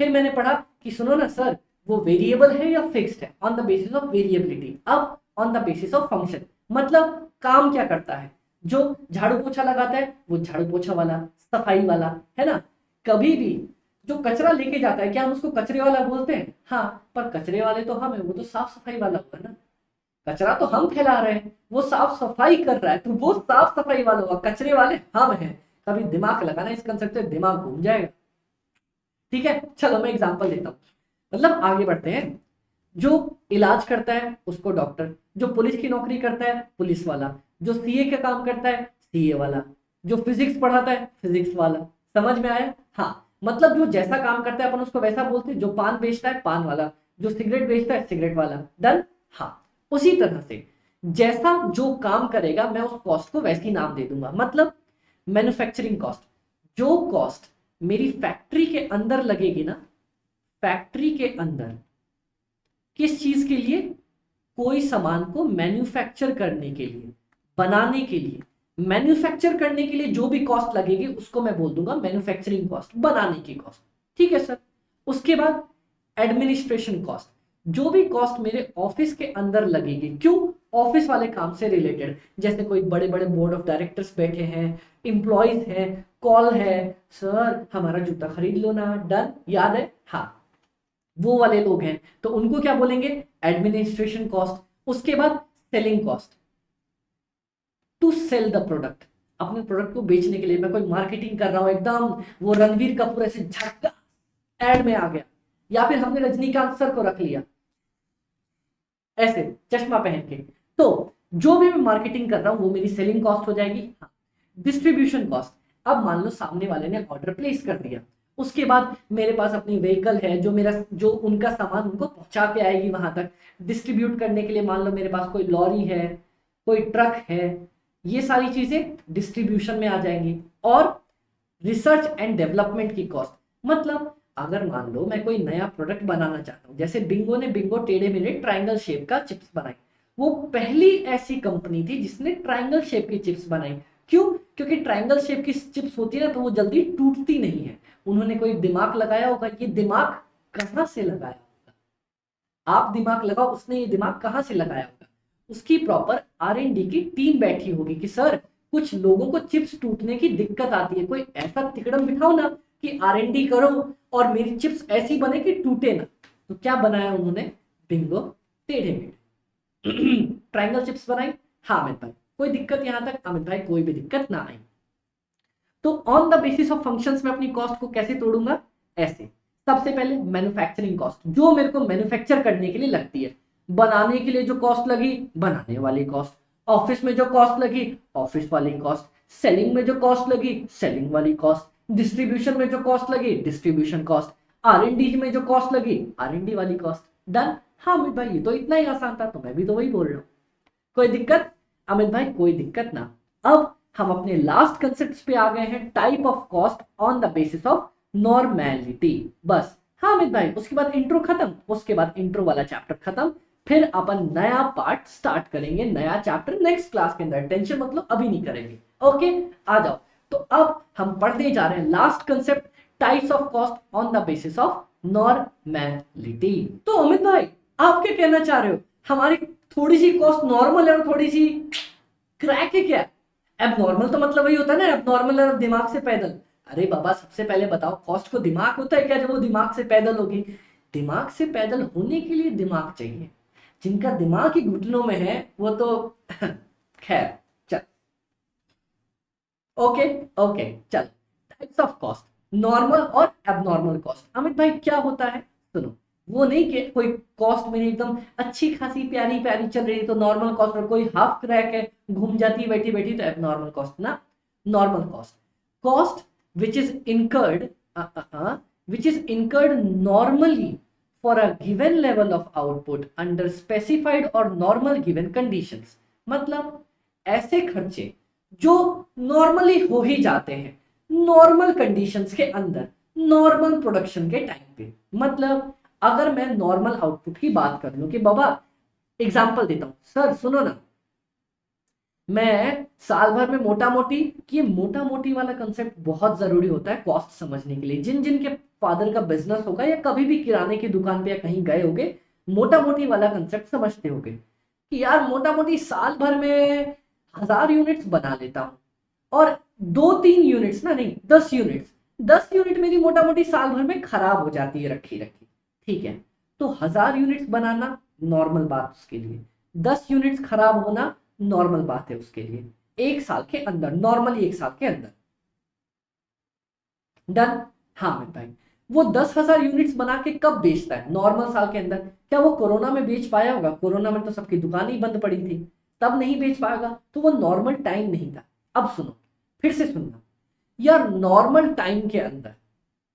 फिर मैंने पढ़ा कि सुनो ना सर, वो वेरिएबल है या फिक्स्ड है, on the basis of variability. अब on the basis of function, मतलब काम क्या करता है, जो झाड़ू पोछा लगाता है वो झाड़ू पोछा वाला, सफाई वाला, है ना। कभी भी जो कचरा लेके जाता है, क्या हम उसको कचरे वाला बोलते हैं? हाँ, पर कचरे वाले तो हम है, वो तो साफ सफाई वाला हुआ ना। कचरा तो हम फैला रहे हैं, वो साफ सफाई कर रहा है, तो वो साफ सफाई वाला हुआ, कचरे वाले हम हैं। कभी दिमाग लगाना इस कंसेप्ट से, दिमाग घूम जाएगा। ठीक है, चलो मैं एग्जांपल देता हूँ, मतलब आगे बढ़ते हैं। जो इलाज करता है उसको डॉक्टर, जो पुलिस की नौकरी करता है पुलिस वाला, जो सीए का काम करता है सीए वाला, जो फिजिक्स पढ़ाता है फिजिक्स वाला। समझ में आया? हाँ, मतलब जो जैसा काम करता है अपन उसको वैसा बोलते हैं। जो पान बेचता है पान वाला, जो सिगरेट बेचता है सिगरेट वाला। डन? हाँ, उसी तरह से जैसा जो काम करेगा मैं उस कॉस्ट को वैसी नाम दे दूंगा। मतलब मैन्युफैक्चरिंग कॉस्ट, जो कॉस्ट मेरी फैक्ट्री के अंदर लगेगी ना, फैक्ट्री के अंदर किस चीज के लिए? कोई सामान को मैन्युफैक्चर करने के लिए, बनाने के लिए। मैन्युफैक्चर करने के लिए जो भी कॉस्ट लगेगी उसको मैं बोल दूंगा मैन्युफैक्चरिंग कॉस्ट, बनाने की कॉस्ट। ठीक है सर। उसके बाद एडमिनिस्ट्रेशन कॉस्ट, जो भी कॉस्ट मेरे ऑफिस के अंदर लगेगी। क्यों? ऑफिस वाले काम से रिलेटेड, जैसे कोई बड़े बड़े बोर्ड ऑफ डायरेक्टर्स बैठे हैं, इंप्लॉइज हैं, कॉल है, सर हमारा जूता खरीद लो ना। डन? याद है? हाँ, वो वाले लोग हैं तो उनको क्या बोलेंगे? Administration cost. उसके बाद selling cost, to sell the product, अपने प्रोडक्ट को बेचने के लिए। मैं कोई मार्केटिंग कर रहा हूं, एकदम वो रणवीर कपूर ऐसे झटका एड में आ गया, या फिर हमने रजनीकांत सर को रख लिया ऐसे चश्मा पहन के, तो जो भी मैं मार्केटिंग कर रहा हूं वो मेरी सेलिंग कॉस्ट हो जाएगी। हाँ, डिस्ट्रीब्यूशन कॉस्ट, अब मान लो सामने वाले ने ऑर्डर प्लेस कर दिया, उसके बाद मेरे पास अपनी व्हीकल है जो उनका सामान उनको पहुंचा के आएगी वहां तक डिस्ट्रीब्यूट करने के लिए। मान लो मेरे पास कोई लॉरी है, कोई ट्रक है, ये सारी चीजें डिस्ट्रीब्यूशन में आ जाएंगी। और रिसर्च एंड डेवलपमेंट की कॉस्ट, मतलब अगर मान लो मैं कोई नया प्रोडक्ट बनाना चाहता हूँ, जैसे बिंगो ने बिंगो टेढ़े मेढ़े ट्रायंगल शेप का चिप्स बनाई, वो पहली ऐसी कंपनी थी जिसने ट्रायंगल शेप की चिप्स बनाई। क्यों? क्योंकि ट्रायंगल शेप की चिप्स होती है ना, तो वो जल्दी टूटती नहीं है। उन्होंने कोई दिमाग लगाया होगा, ये दिमाग कहां से लगाया होगा? आप दिमाग लगाओ, उसने ये दिमाग कहां से लगाया होगा? उसकी प्रॉपर R&D की टीम बैठी होगी कि सर कुछ लोगों को चिप्स टूटने की दिक्कत आती है, कोई ऐसा तिकड़म बिठाओ ना कि R&D करो और मेरी चिप्स ऐसी बने कि टूटे ना। तो क्या बनाया उन्होंने? बिंगो टेढ़े मेढ़े ट्रायंगल चिप्स बनाई। हाँ अमित भाई, कोई दिक्कत यहां तक? अमित भाई कोई भी दिक्कत ना आई। तो on the basis of functions में अपनी कॉस्ट को कैसे तोड़ूंगा? ऐसे, सबसे पहले मैन्युफैक्चरिंग कॉस्ट, जो मेरे को मैन्युफैक्चर करने के लिए लगती है। बनाने के लिए जो कॉस्ट लगी, बनाने वाली कॉस्ट। ऑफिस में जो कॉस्ट लगी, ऑफिस वाली कॉस्ट। सेलिंग में जो कॉस्ट लगी, सेलिंग वाली कॉस्ट। डिस्ट्रीब्यूशन में जो कॉस्ट लगी, डिस्ट्रीब्यूशन कॉस्ट। R&D में जो कॉस्ट लगी, R&D वाली कॉस्ट। डन? हाँ अमित भाई, ये तो इतना ही आसान था, तो मैं भी तो वही बोल रहा हूँ। कोई दिक्कत? अमित भाई कोई दिक्कत ना। अब हम अपने लास्ट कंसेप्ट पे आ गए हैं, type of cost on the basis of normality. बस, हाँ अमित भाई, उसके बाद इंट्रो खत्म, उसके बाद इंट्रो वाला चैप्टर खत्म, फिर अपन नया पार्ट स्टार्ट करेंगे, नया चैप्टर नेक्स्ट क्लास के अंदर। टेंशन मतलब अभी नहीं करेंगे। ओके, आ जाओ। तो अब हम पढ़ने जा रहे हैं last concept, types of cost on the basis of normality. तो अमित भाई आप क्या कहना चाह रहे हो? हमारी थोड़ी सी कॉस्ट नॉर्मल है और थोड़ी सी क्रैक है क्या? अब नॉर्मल तो मतलब वही होता है ना, अब नॉर्मल है दिमाग से पैदल। अरे बाबा, सबसे पहले बताओ, कॉस्ट को दिमाग होता है क्या जब वो दिमाग से पैदल होगी? दिमाग से पैदल होने के लिए दिमाग चाहिए। जिनका दिमाग ही घुटनों में है वो तो खैर, चल। ओके ओके, चल। टाइप्स ऑफ कॉस्ट, नॉर्मल और एबनॉर्मल कॉस्ट। अमित भाई क्या होता है? सुनो, वो नहीं कि कोई कॉस्ट मेरी एकदम अच्छी खासी प्यारी प्यारी चल रही है तो नॉर्मल कॉस्ट, और कोई हाफ क्रैक है घूम जाती बैठी बैठी तो एबनॉर्मल कॉस्ट ना। Normal cost, cost which is incurred normally for a given level of output under specified or normal given conditions। मतलब ऐसे खर्चे जो नॉर्मली हो ही जाते हैं नॉर्मल कंडीशंस के अंदर, नॉर्मल प्रोडक्शन के टाइम पे। मतलब अगर मैं नॉर्मल आउटपुट की बात कर लूं कि बाबा, एग्जांपल देता हूं, सर सुनो ना, मैं साल भर में मोटा मोटी, ये मोटा मोटी वाला कंसेप्ट बहुत जरूरी होता है कॉस्ट समझने के लिए। जिन जिन के फादर का बिजनेस होगा या कभी भी किराने की दुकान पे या कहीं गए होगे, मोटा मोटी वाला कंसेप्ट समझते होगे कि यार मोटा मोटी साल भर में 1000 यूनिट्स बना लेता हूँ, और 2-3 यूनिट्स ना, नहीं 10 यूनिट्स, 10 यूनिट मेरी मोटा मोटी साल भर में खराब हो जाती है रखी रखी। ठीक है, तो 1000 यूनिट्स बनाना नॉर्मल बात उसके लिए, 10 यूनिट्स खराब होना नॉर्मल बात है उसके लिए, एक साल के अंदर, नॉर्मली एक साल के अंदर। डन। हाँ मैं भाई, वो 10,000 यूनिट्स बना के कब बेचता है? नॉर्मल साल के अंदर। क्या वो कोरोना में बेच पाया होगा? कोरोना में तो सबकी दुकान ही बंद पड़ी थी, तब नहीं बेच पाएगा, तो वो नॉर्मल टाइम नहीं था। अब सुनो, फिर से सुनना यार, नॉर्मल टाइम के अंदर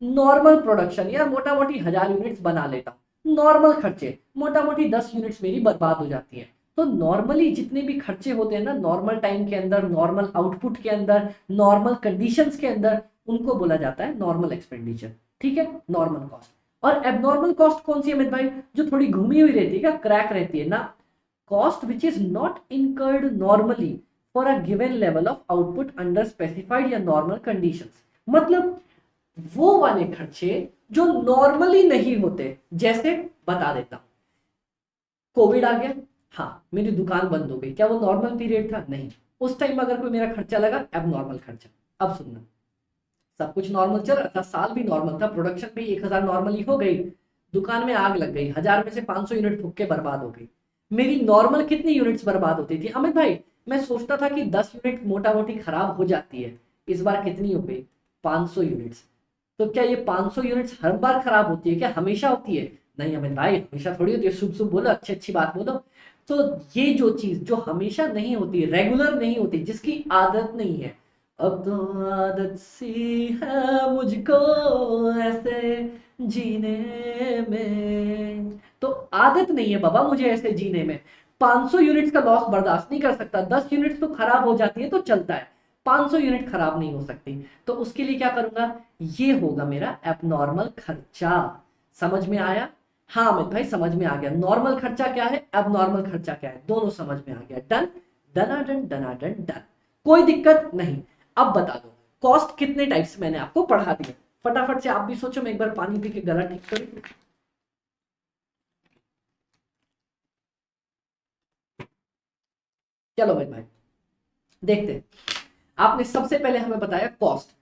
नॉर्मल प्रोडक्शन, यार मोटा मोटी 1000 यूनिट्स बना लेता हूँ, नॉर्मल खर्चे मोटा मोटी 10 यूनिट्स मेरी बर्बाद हो जाती है। तो नॉर्मली जितने भी खर्चे होते हैं ना, नॉर्मल टाइम के अंदर, नॉर्मल आउटपुट के अंदर, नॉर्मल कंडीशंस के अंदर, उनको बोला जाता है नॉर्मल एक्सपेंडिचर। ठीक है, नॉर्मल कॉस्ट। और एबनॉर्मल कॉस्ट कौन सी है अमित भाई? जो थोड़ी घूमी हुई रहती है, क्या क्रैक रहती है ना, cost which is not incurred normally for a given level of output under specified या नॉर्मल कंडीशंस। मतलब वो वाले खर्चे जो नॉर्मली नहीं होते, जैसे बता देता हूं, कोविड आ गया, हाँ मेरी दुकान बंद हो गई, क्या वो नॉर्मल पीरियड था? नहीं। उस टाइम अगर कोई मेरा खर्चा लगा, अब नॉर्मल खर्चा। अब सुनना, सब कुछ नॉर्मल चल रहा था, साल भी नॉर्मल था, प्रोडक्शन भी 1000 नॉर्मली हो गई, दुकान में आग लग गई, 1000 में से 500 यूनिट फूक के बर्बाद हो गई। मेरी नॉर्मल कितनी यूनिट्स बर्बाद होती थी अमित भाई? मैं सोचता था कि 10 यूनिट मोटा मोटी खराब हो जाती है, इस बार कितनी हो गई? 500 यूनिट्स। तो क्या ये 500 यूनिट्स हर बार खराब होती है? क्या हमेशा होती है? नहीं अमित भाई, हमेशा थोड़ी होती है। शुभ शुभ बोलो, अच्छी अच्छी बात बोलो। तो ये जो चीज जो हमेशा नहीं होती, रेगुलर नहीं होती, जिसकी आदत नहीं है, अब तो आदत सी है मुझको ऐसे जीने में, तो आदत नहीं है बाबा मुझे ऐसे जीने में। 500 यूनिट्स का लॉस बर्दाश्त नहीं कर सकता, 10 यूनिट्स तो खराब हो जाती है तो चलता है, 500 यूनिट खराब नहीं हो सकती। तो उसके लिए क्या करूंगा? ये होगा मेरा एबनॉर्मल खर्चा। समझ में आया? हाँ अमित भाई समझ में आ गया, नॉर्मल खर्चा क्या है, एबनॉर्मल खर्चा क्या है, दोनों समझ में आ गया। डन, डनाडन डनाडन डन, कोई दिक्कत नहीं। अब बता दो कॉस्ट कितने टाइप्स मैंने आपको पढ़ा दिए, फटाफट से आप भी सोचो, मैं एक बार पानी पी के गला ठीक करूं। चलो भाई भाई देखते हैं। आपने सबसे पहले हमें बताया cost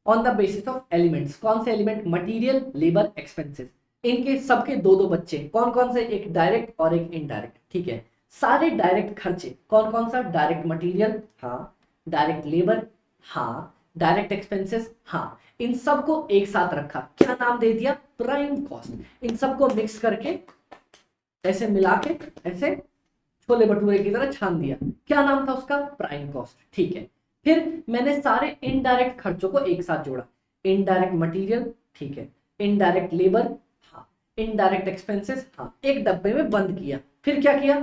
on the basis of elements. कौन से एलिमेंट? Material, labour, expenses. इनके सबके दो दो बच्चे, कौन कौन से? एक डायरेक्ट और एक इनडायरेक्ट। ठीक है, सारे डायरेक्ट खर्चे कौन कौन सा? डायरेक्ट मटेरियल, हाँ। डायरेक्ट लेबर, हाँ। डायरेक्ट एक्सपेंसेस, हाँ। इन सबको एक साथ रखा, क्या नाम दे दिया? Prime cost. इन सबको मिक्स करके ऐसे मिला के ऐसे छोले भटूरे की तरह छान दिया, क्या नाम था उसका? Prime cost. ठीक है, फिर मैंने सारे इनडायरेक्ट खर्चों को एक साथ जोड़ा, इनडायरेक्ट मटेरियल, ठीक है, इनडायरेक्ट लेबर, हाँ, इनडायरेक्ट एक्सपेंसेस, हाँ, एक डब्बे में बंद किया। फिर क्या किया?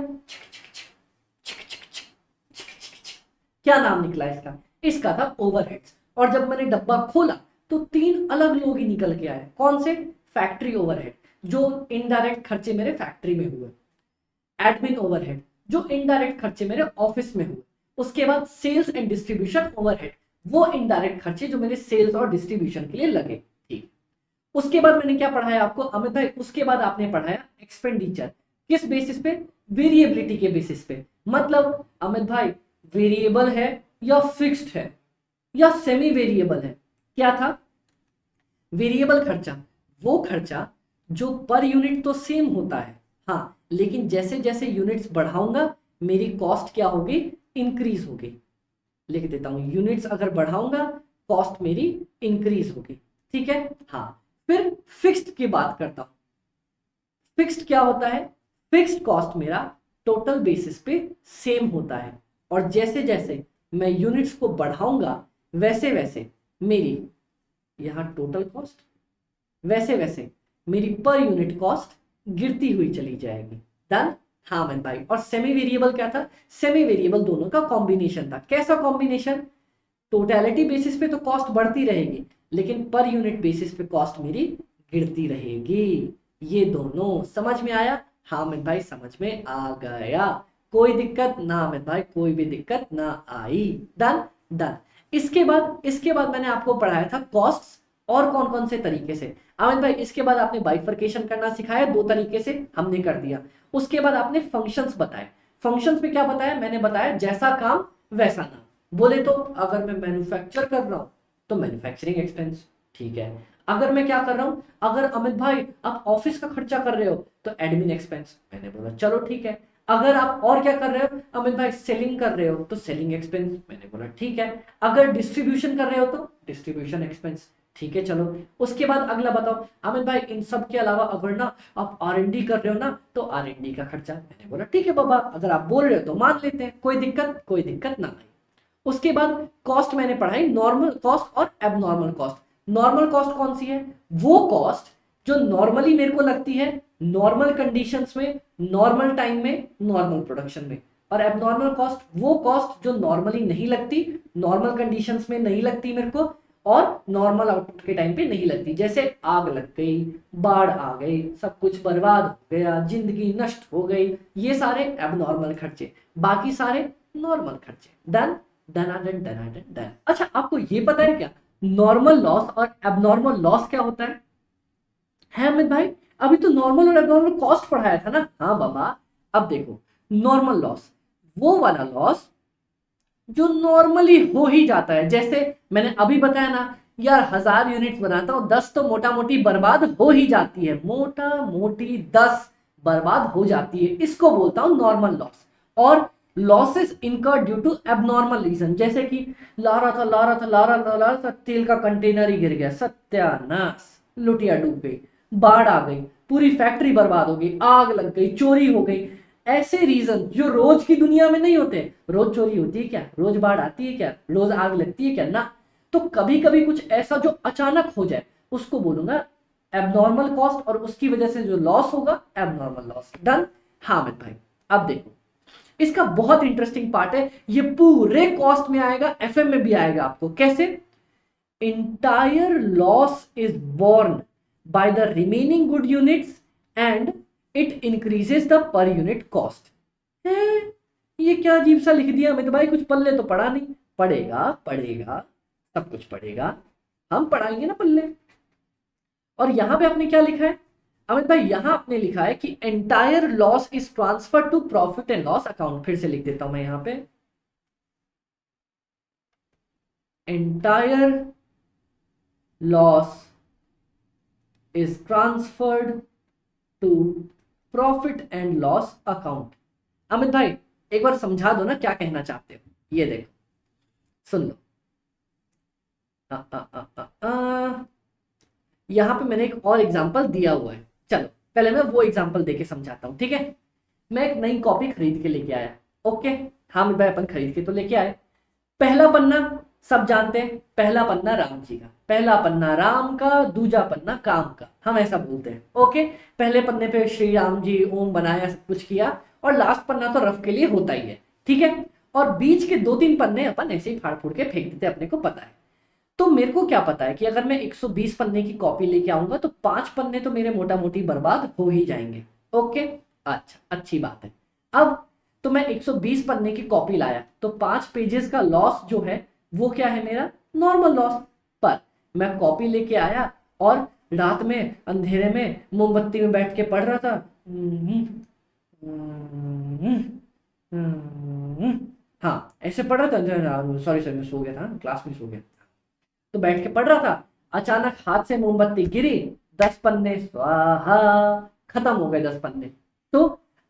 क्या नाम निकला इसका? इसका था ओवरहेड्स। और जब मैंने डब्बा खोला तो 3 अलग लोग ही निकल के आए, कौन से? फैक्ट्री ओवरहेड, जो इनडायरेक्ट खर्चे मेरे फैक्ट्री में हुए। एडमिन ओवरहेड, जो इनडायरेक्ट खर्चे मेरे ऑफिस में हुए। उसके बाद सेल्स एंड डिस्ट्रीब्यूशन ओवरहेड, वो इनडायरेक्ट खर्चे जो मेरे सेल्स और डिस्ट्रीब्यूशन के लिए लगे। ठीक, उसके बाद मैंने क्या पढ़ाया आपको अमित भाई? उसके बाद आपने पढ़ाया एक्सपेंडिचर। किस बेसिस पे? वेरिएबिलिटी के बेसिस पे। मतलब अमित भाई वेरिएबल है या फिक्स्ड है या सेमी वेरिएबल है? क्या था? वेरिएबल खर्चा वो खर्चा जो पर यूनिट तो सेम होता है, हाँ, लेकिन जैसे जैसे यूनिट्स बढ़ाऊंगा मेरी कॉस्ट क्या होगी? इंक्रीज होगी। लिख देता हूं, यूनिट्स अगर बढ़ाऊंगा कॉस्ट मेरी इंक्रीज होगी। ठीक है, हाँ। फिर फिक्स्ड की बात करता हूं। फिक्स्ड क्या होता है? फिक्स्ड कॉस्ट मेरा टोटल बेसिस पे सेम होता है, और जैसे जैसे मैं यूनिट्स को बढ़ाऊंगा वैसे वैसे मेरी यहां टोटल कॉस्ट, वैसे वैसे मेरी पर यूनिट कॉस्ट गिरती हुई चली जाएगी। डन। हाँ मैं भाई, और सेमी वेरिएबल क्या था? सेमी वेरिएबल दोनों का कॉम्बिनेशन था। कैसा कॉम्बिनेशन? टोटलिटी बेसिस पे तो कॉस्ट बढ़ती रहेगी, लेकिन पर यूनिट बेसिस पे कॉस्ट मेरी गिरती रहेगी। ये दोनों समझ में आया? हाँ मैं भाई समझ में आ गया। कोई दिक्कत ना अमित भाई, कोई भी दिक्कत ना आई। Done done. इसके बाद मैंने आपको पढ़ाया था कॉस्ट और कौन कौन से तरीके से। अमित भाई इसके बाद आपने बाइफरकेशन करना सिखाया, दो तरीके से हमने कर दिया। उसके बाद आपने फंक्शंस बताए। फंक्शंस में क्या बताया, मैंने बताया जैसा काम वैसा नाम। बोले तो अगर मैं मैन्युफैक्चर कर रहा हूं तो मैन्युफैक्चरिंग एक्सपेंस, ठीक है। अगर मैं क्या कर रहा हूं, अगर अमित भाई आप ऑफिस का खर्चा कर रहे हो तो एडमिन एक्सपेंस, मैंने बोला चलो ठीक है। अगर आप और क्या कर रहे हो अमित भाई, सेलिंग कर रहे हो तो सेलिंग एक्सपेंस, मैंने बोला ठीक है। अगर डिस्ट्रीब्यूशन कर रहे हो तो डिस्ट्रीब्यूशन एक्सपेंस, ठीक है चलो। उसके बाद अगला बताओ अमित भाई, इन सब के अलावा अगर ना आप R&D कर रहे हो ना तो R&D का खर्चा, मैंने बोला ठीक है बाबा, अगर आप बोल रहे हो तो मान लेते हैं, कोई दिक्कत ना आई। उसके बाद कॉस्ट मैंने पढ़ाई, नॉर्मल कॉस्ट और एबनॉर्मल कॉस्ट। नॉर्मल कॉस्ट कौन सी है, वो कॉस्ट जो नॉर्मली मेरे को लगती है नॉर्मल कंडीशंस में, नॉर्मल टाइम में, नॉर्मल प्रोडक्शन में। और एबनॉर्मल कॉस्ट वो कॉस्ट जो नॉर्मली नहीं लगती, नॉर्मल कंडीशंस में नहीं लगती मेरे को, और नॉर्मल आउटपुट के टाइम पे नहीं लगती। जैसे आग लग गई, बाढ़ आ गई, सब कुछ बर्बाद हो गया, जिंदगी नष्ट हो गई, ये सारे एबनॉर्मल खर्चे, बाकी सारे नॉर्मल खर्चे। Done done done done done. अच्छा आपको ये पता है क्या नॉर्मल लॉस और एबनॉर्मल लॉस क्या होता है अमित भाई? अभी तो नॉर्मल और एबनॉर्मल कॉस्ट पढ़ाया था ना। हाँ बाबा, अब देखो नॉर्मल लॉस वो वाला लॉस जो नॉर्मली हो ही जाता है। जैसे मैंने अभी बताया ना यार, 1000 यूनिट्स बनाता हूं, 10 तो मोटा मोटी बर्बाद हो ही जाती है, मोटा मोटी 10 बर्बाद हो जाती है, इसको बोलता हूं नॉर्मल लॉस। और losses incurred due to abnormal reason, जैसे कि ला रहा था, तेल का कंटेनर ही गिर गया, सत्यानाश, लुटिया डूब गई, बाढ़ आ गई, पूरी फैक्ट्री बर्बाद हो गई, आग लग गई, चोरी हो गई। ऐसे रीजन जो रोज की दुनिया में नहीं होते। रोज चोरी होती है क्या, रोज बाढ़ आती है क्या, रोज आग लगती है क्या, ना। तो कभी कभी कुछ ऐसा जो अचानक हो जाए उसको बोलूंगा एबनॉर्मल कॉस्ट, और उसकी वजह से जो लॉस होगा एबनॉर्मल लॉस। डन। हाँ अमित भाई, अब देखो इसका बहुत इंटरेस्टिंग पार्ट है, ये पूरे कॉस्ट में आएगा, एफएम में भी आएगा। आपको कैसे, entire loss is borne by the remaining good units and it increases the per unit cost। है, ये क्या अजीब सा लिख दिया अमित भाई, कुछ पल्ले तो पढ़ा नहीं। पढ़ेगा पढ़ेगा, सब कुछ पढ़ेगा, हम पढ़ाएंगे ना पल्ले। और यहां पे आपने क्या लिखा है अमित भाई, यहां आपने लिखा है कि entire loss is transfer to profit and loss account. फिर से लिख देता हूं मैं यहां पे, entire loss is transferred to profit and loss account. Amit भाई एक बार समझा दो ना क्या कहना चाहते हो, ये देखो सुन लो। यहां पे मैंने एक और एग्जांपल दिया हुआ है, चलो पहले मैं वो एग्जांपल देके समझाता हूं, ठीक है। मैं एक नई कॉपी खरीद के लेके आया, ओके। हाँ अमित भाई अपन खरीद के तो लेके आए। पहला पन्ना सब जानते हैं, पहला पन्ना राम जी का, पहला पन्ना राम का, दूजा पन्ना काम का, हम ऐसा बोलते हैं, ओके। पहले पन्ने पे श्री राम जी ओम बनाया, सब कुछ किया, और लास्ट पन्ना तो रफ के लिए होता ही है, ठीक है। और बीच के 2-3 पन्ने अपन ऐसे ही फाड़ फूड़ के फेंक देते, अपने को पता है। तो मेरे को क्या पता है कि अगर मैं 120 पन्ने की कॉपी लेके आऊंगा तो 5 पन्ने तो मेरे मोटा मोटी बर्बाद हो ही जाएंगे, ओके। अच्छा अच्छी बात है। अब तो मैं 120 पन्ने की कॉपी लाया तो 5 पेजेस का लॉस जो है वो क्या है मेरा, नॉर्मल लॉस। पर मैं कॉपी लेके आया और रात में अंधेरे में मोमबत्ती में बैठ के पढ़ रहा था, हाँ ऐसे पढ़ रहा था, सॉरी सॉरी मैं सो गया था, क्लास में सो गया, तो बैठ के पढ़ रहा था। अचानक हाथ से मोमबत्ती गिरी, 10 पन्ने स्वाहा, खत्म हो गए 10 पन्ने। तो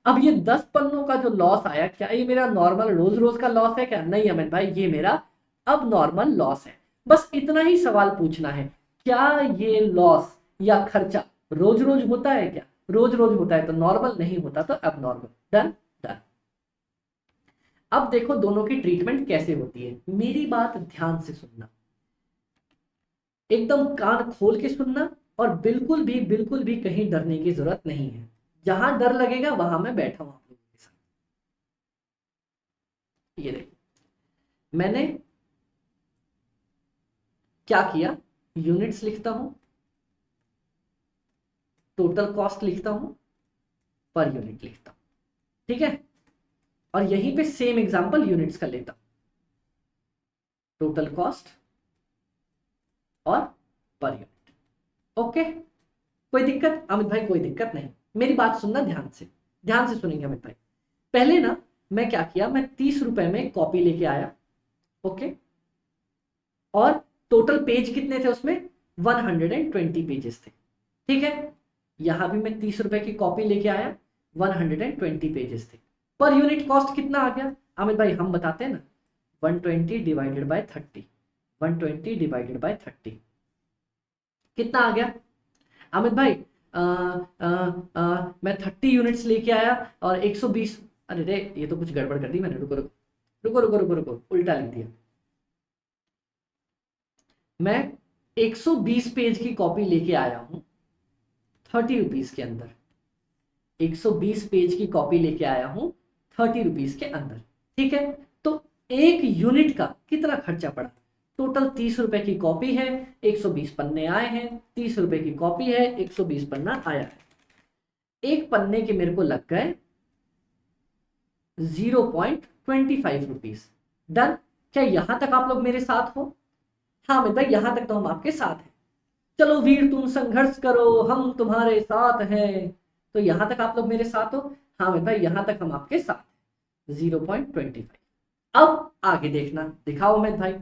अब ये 10 पन्नों का जो लॉस आया, क्या ये मेरा नॉर्मल रोज रोज का लॉस है क्या? नहीं अमित भाई, ये मेरा अब नॉर्मल लॉस है। बस इतना ही सवाल पूछना है, क्या ये लॉस या खर्चा रोज रोज होता है क्या? रोज रोज होता है तो नॉर्मल, नहीं होता तो अब नॉर्मल। Done done. अब देखो दोनों की ट्रीटमेंट कैसे होती है, मेरी बात ध्यान से सुनना, एकदम कान खोल के सुनना, और बिल्कुल भी कहीं डरने की जरूरत नहीं है। जहां डर लगेगा वहां मैं बैठा हूं आप लोगों के साथ। ये देखो मैंने क्या किया, यूनिट्स लिखता हूं, टोटल कॉस्ट लिखता हूं, पर यूनिट लिखता हूं, ठीक है। और यहीं पे सेम एग्जांपल यूनिट्स का लेता हूं, टोटल कॉस्ट और पर यूनिट। ओके, कोई दिक्कत अमित भाई? कोई दिक्कत नहीं। मेरी बात सुनना ध्यान से सुनेंगे अमित भाई। पहले ना मैं क्या किया, मैं 30 रुपए में कॉपी लेके आया। ओके, और टोटल पेज कितने थे उसमें? 120 पेजेस थे। ठीक है, यहां भी मैं 30 रुपए की कॉपी लेके आया, 120 पेजेस थे। पर यूनिट कॉस्ट कितना आ गया अमित भाई? हम बताते हैं ना, 120 डिवाइडेड बाय 30, 120 डिवाइडेड बाय 30 कितना आ गया अमित भाई? मैं 30 यूनिट्स लेके आया और 120, अरे रे ये तो कुछ गड़बड़ कर दी मैंने, रुको रुको रुको रुको रुको रुको, उल्टा लिख दिया। मैं 120 पेज की कॉपी लेके आया हूं 30 रुपीज के अंदर, 120 पेज की कॉपी लेके आया हूं 30 रुपीज के अंदर। ठीक है, तो एक यूनिट का कितना खर्चा पड़ा? टोटल 30 रुपए की कॉपी है, 120 पन्ने आए हैं, 30 रुपए की कॉपी है, 120 पन्ना आया है। एक पन्ने के मेरे को लग गए 0.25 रुपीज। डन? क्या यहां तक आप लोग मेरे साथ हो? हाँ मतलब यहां तक तो हम आपके साथ हैं। चलो वीर तुम संघर्ष करो, हम तुम्हारे साथ हैं। तो यहां तक आप लोग मेरे साथ हो? हाँ भाई यहां तक हम आपके साथ हैं, 0.25। अब आगे देखना, दिखाओ अमित भाई।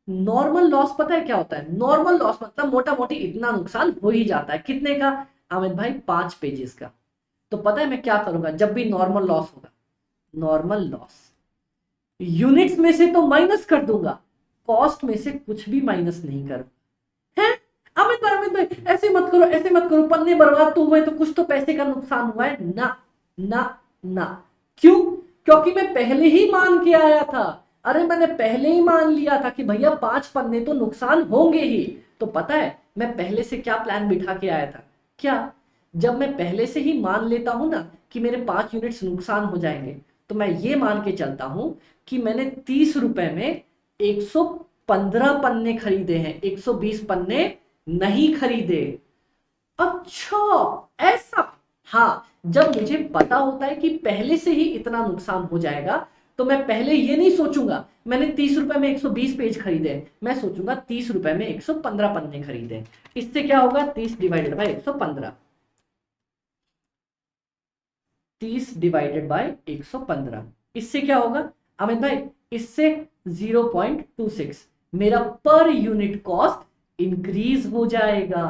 नॉर्मल लॉस पता है क्या होता है? नॉर्मल लॉस मतलब मोटा मोटी इतना नुकसान हो ही जाता है। कितने का अमित भाई? 5 पेजेस का। तो पता है मैं क्या करूंगा जब भी नॉर्मल लॉस होगा? नॉर्मल लॉस यूनिट्स में से तो माइनस कर दूंगा, कॉस्ट में से कुछ भी माइनस नहीं करूंगा। है अमित भाई ऐसे मत करो, ऐसे मत करो, पन्ने बर्बाद तो हुए तो कुछ तो पैसे का नुकसान हुआ है ना? ना ना। क्यों? क्योंकि मैं पहले ही मान के आया था। अरे मैंने पहले ही मान लिया था कि भैया 5 पन्ने तो नुकसान होंगे ही। तो पता है मैं पहले से क्या प्लान बिठा के आया था? क्या? जब मैं पहले से ही मान लेता हूं ना कि मेरे 5 यूनिट्स नुकसान हो जाएंगे, तो मैं ये मान के चलता हूं कि मैंने 30 रुपए में 115 पन्ने खरीदे हैं, 120 पन्ने नहीं खरीदे। अच्छा, ऐसा? हाँ, जब मुझे पता होता है कि पहले से ही इतना नुकसान हो जाएगा, तो मैं पहले ये नहीं सोचूंगा मैंने 30 रुपए में 120 पेज खरीदे, मैं सोचूंगा 30 रुपए में 115 पन्ने खरीदे। इससे क्या होगा? 30 डिवाइडेड बाय 115, 30 डिवाइडेड बाय 115, इससे क्या होगा अमित भाई? इससे 0.26 मेरा पर यूनिट कॉस्ट इंक्रीज हो जाएगा।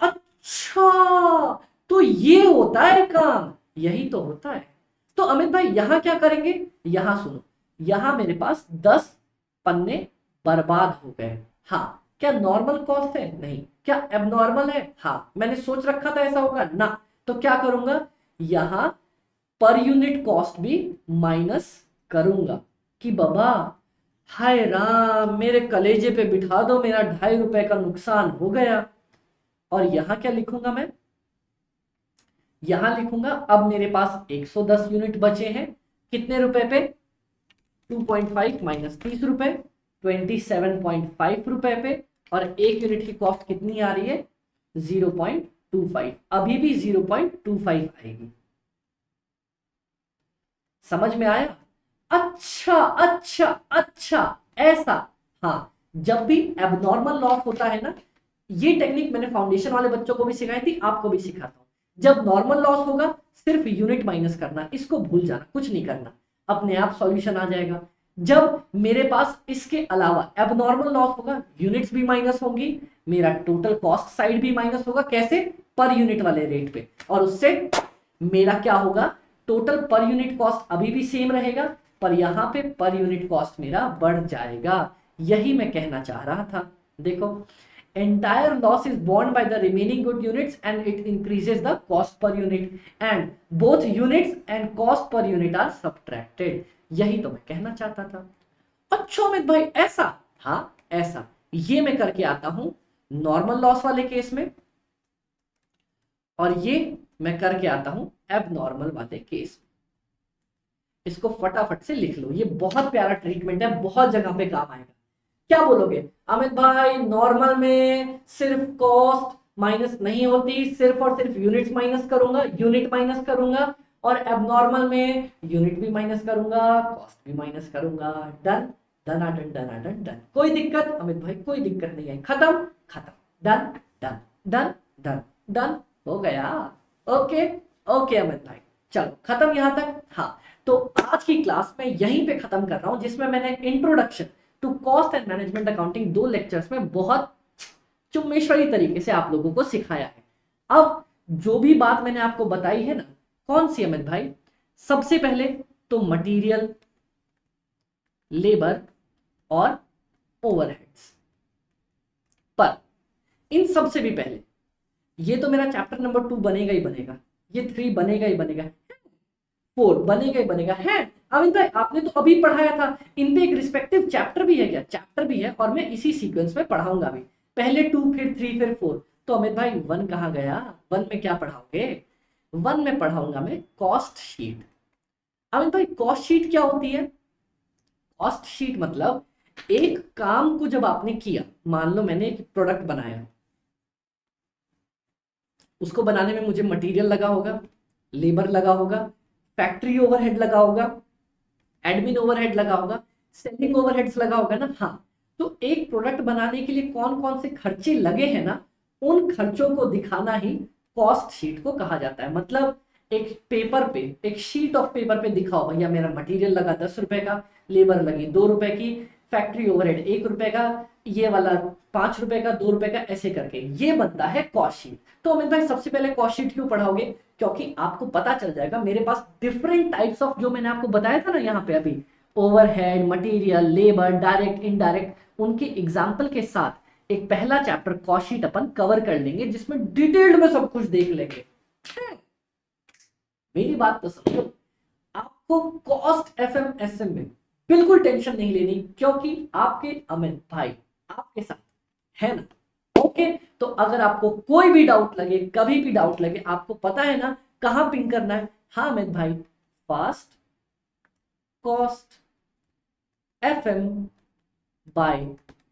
अच्छा, तो ये होता है काम, यही तो होता है। तो अमित भाई यहां क्या करेंगे? यहां सुनो, यहां मेरे पास 10 पन्ने बर्बाद हो गए। हाँ, क्या नॉर्मल कॉस्ट है? नहीं। क्या एबनॉर्मल है? हाँ, मैंने सोच रखा था ऐसा होगा ना। तो क्या करूंगा? यहां पर यूनिट कॉस्ट भी माइनस करूंगा कि बाबा हाय राम, मेरे कलेजे पे बिठा दो, मेरा 2.5 रुपए का नुकसान हो गया। और यहां क्या लिखूंगा मैं? यहां लिखूंगा अब मेरे पास 110 यूनिट बचे हैं, कितने रुपए पे? 2.5 माइनस 30 रुपए, 27.5 रुपए पे। और एक यूनिट की कॉस्ट कितनी आ रही है? 0.25। अभी भी 0.25 आएगी। समझ में आया? अच्छा अच्छा अच्छा, ऐसा। हाँ, जब भी एबनॉर्मल लॉस होता है ना, ये टेक्निक मैंने फाउंडेशन वाले बच्चों को भी सिखाई थी, आपको भी सिखाता हूं। जब नॉर्मल लॉस होगा सिर्फ यूनिट माइनस करना, इसको भूल जाना, कुछ नहीं करना, अपने आप सॉल्यूशन आ जाएगा। जब मेरे पास इसके अलावा एबनॉर्मल लॉस होगा, यूनिट्स भी माइनस होंगी, मेरा टोटल कॉस्ट साइड भी माइनस होगा। कैसे? पर यूनिट वाले रेट पे। और उससे मेरा क्या होगा? टोटल पर यूनिट कॉस्ट अभी भी सेम रहेगा, पर यहां पे पर यूनिट कॉस्ट मेरा बढ़ जाएगा। यही मैं कहना चाह रहा था। देखो, entire loss is borne by the remaining good units and it increases the cost per unit and both units and cost per unit are subtracted। यही तो मैं कहना चाहता था। अच्छा अमित भाई ऐसा? हाँ ऐसा। ये मैं करके आता हूं नॉर्मल लॉस वाले केस में, और ये मैं करके आता हूं एबनॉर्मल वाले केस में। इसको फटाफट से लिख लो, ये बहुत प्यारा ट्रीटमेंट है, बहुत जगह पे काम आएगा। क्या बोलोगे अमित भाई? नॉर्मल में सिर्फ कॉस्ट माइनस नहीं होती, सिर्फ और सिर्फ यूनिट्स माइनस करूंगा, यूनिट माइनस करूंगा, और एबनॉर्मल में यूनिट भी माइनस करूंगा, कॉस्ट भी माइनस करूंगा। Done, done done done. कोई दिक्कत अमित भाई? कोई दिक्कत नहीं है। खत्म खत्म, done done done done done, हो गया। ओके ओके अमित भाई, चलो खत्म यहां तक। हाँ, तो आज की क्लास में यहीं पे खत्म कर रहा हूं, जिसमें मैंने introduction to cost and management accounting 2 lectures में बहुत चुम्मेश्वरी तरीके से आप लोगों को सिखाया है। अब जो भी बात मैंने आपको बताई है ना, कौन सी अमित भाई? सबसे पहले तो मटेरियल, लेबर और ओवरहेड्स। पर इन सबसे भी पहले ये तो मेरा चैप्टर नंबर 2 बनेगा ही बनेगा, ये 3 बनेगा ही बनेगा, 4 बनेगा ही बनेगा है। अमित भाई आपने तो अभी पढ़ाया था, इन पे एक रिस्पेक्टिव चैप्टर भी है क्या? चैप्टर भी है, और मैं इसी सीक्वेंस में पढ़ाऊंगा भी। पहले 2, फिर 3, फिर 4। तो अमित भाई 1 कहाँ गया? 1 में क्या पढ़ाओगे? 1 में पढ़ाऊंगा मैं कॉस्ट शीट। अमित भाई कॉस्ट शीट क्या होती है? कॉस्ट शीट मतलब एक काम को जब आपने किया, मान लो मैंने एक प्रोडक्ट बनाया, उसको बनाने में मुझे मटेरियल लगा होगा, लेबर लगा होगा, फैक्ट्री ओवरहेड लगा होगा, एडमिन ओवरहेड लगा होगा, सेलिंग ओवरहेड्स लगा होगा ना। हाँ, तो एक प्रोडक्ट बनाने के लिए कौन कौन से खर्चे लगे हैं ना, उन खर्चों को दिखाना ही कॉस्ट शीट को कहा जाता है। मतलब एक पेपर पे, एक शीट ऑफ पेपर पे दिखाओ भैया मेरा मटेरियल लगा 10 रुपए का, लेबर लगी 2 रुपए की, फैक्ट्री ओवरहेड 1 रुपए का, ये वाला 5 रुपए का, 2 रुपए का, ऐसे करके ये बनता है कॉस्ट शीट। तो अमित भाई सबसे पहले कॉस्ट शीट क्यों पढ़ाओगे? क्योंकि आपको पता चल जाएगा मेरे पास डिफरेंट टाइप्स ऑफ, जो मैंने आपको बताया था ना यहाँ पे अभी, overhead, material, labour, direct, indirect, उनके एग्जाम्पल के साथ एक पहला चैप्टर कॉस्ट शीट अपन कवर कर लेंगे, जिसमें डिटेल्ड में सब कुछ देख लेंगे। मेरी बात तो समझो, आपको कॉस्ट एफएमएसएम में बिल्कुल टेंशन नहीं लेनी, क्योंकि आपके अमित भाई आपके साथ है ना। ओके, तो अगर आपको कोई भी डाउट लगे, कभी भी डाउट लगे, आपको पता है ना कहां पिंग करना है। हाँ अमित भाई, fast cost FM by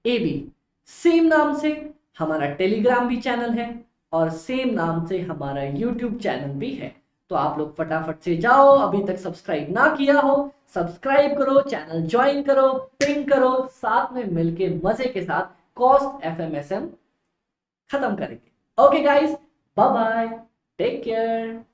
AB, same नाम से हमारा टेलीग्राम भी चैनल है, और सेम नाम से हमारा यूट्यूब चैनल भी है। तो आप लोग फटाफट से जाओ, अभी तक सब्सक्राइब ना किया हो सब्सक्राइब करो, चैनल ज्वाइन करो, पिंग करो, साथ में मिलके मजे के साथ कॉस्ट एफएमएसएम खत्म करेंगे। Okay guys, bye bye, take care.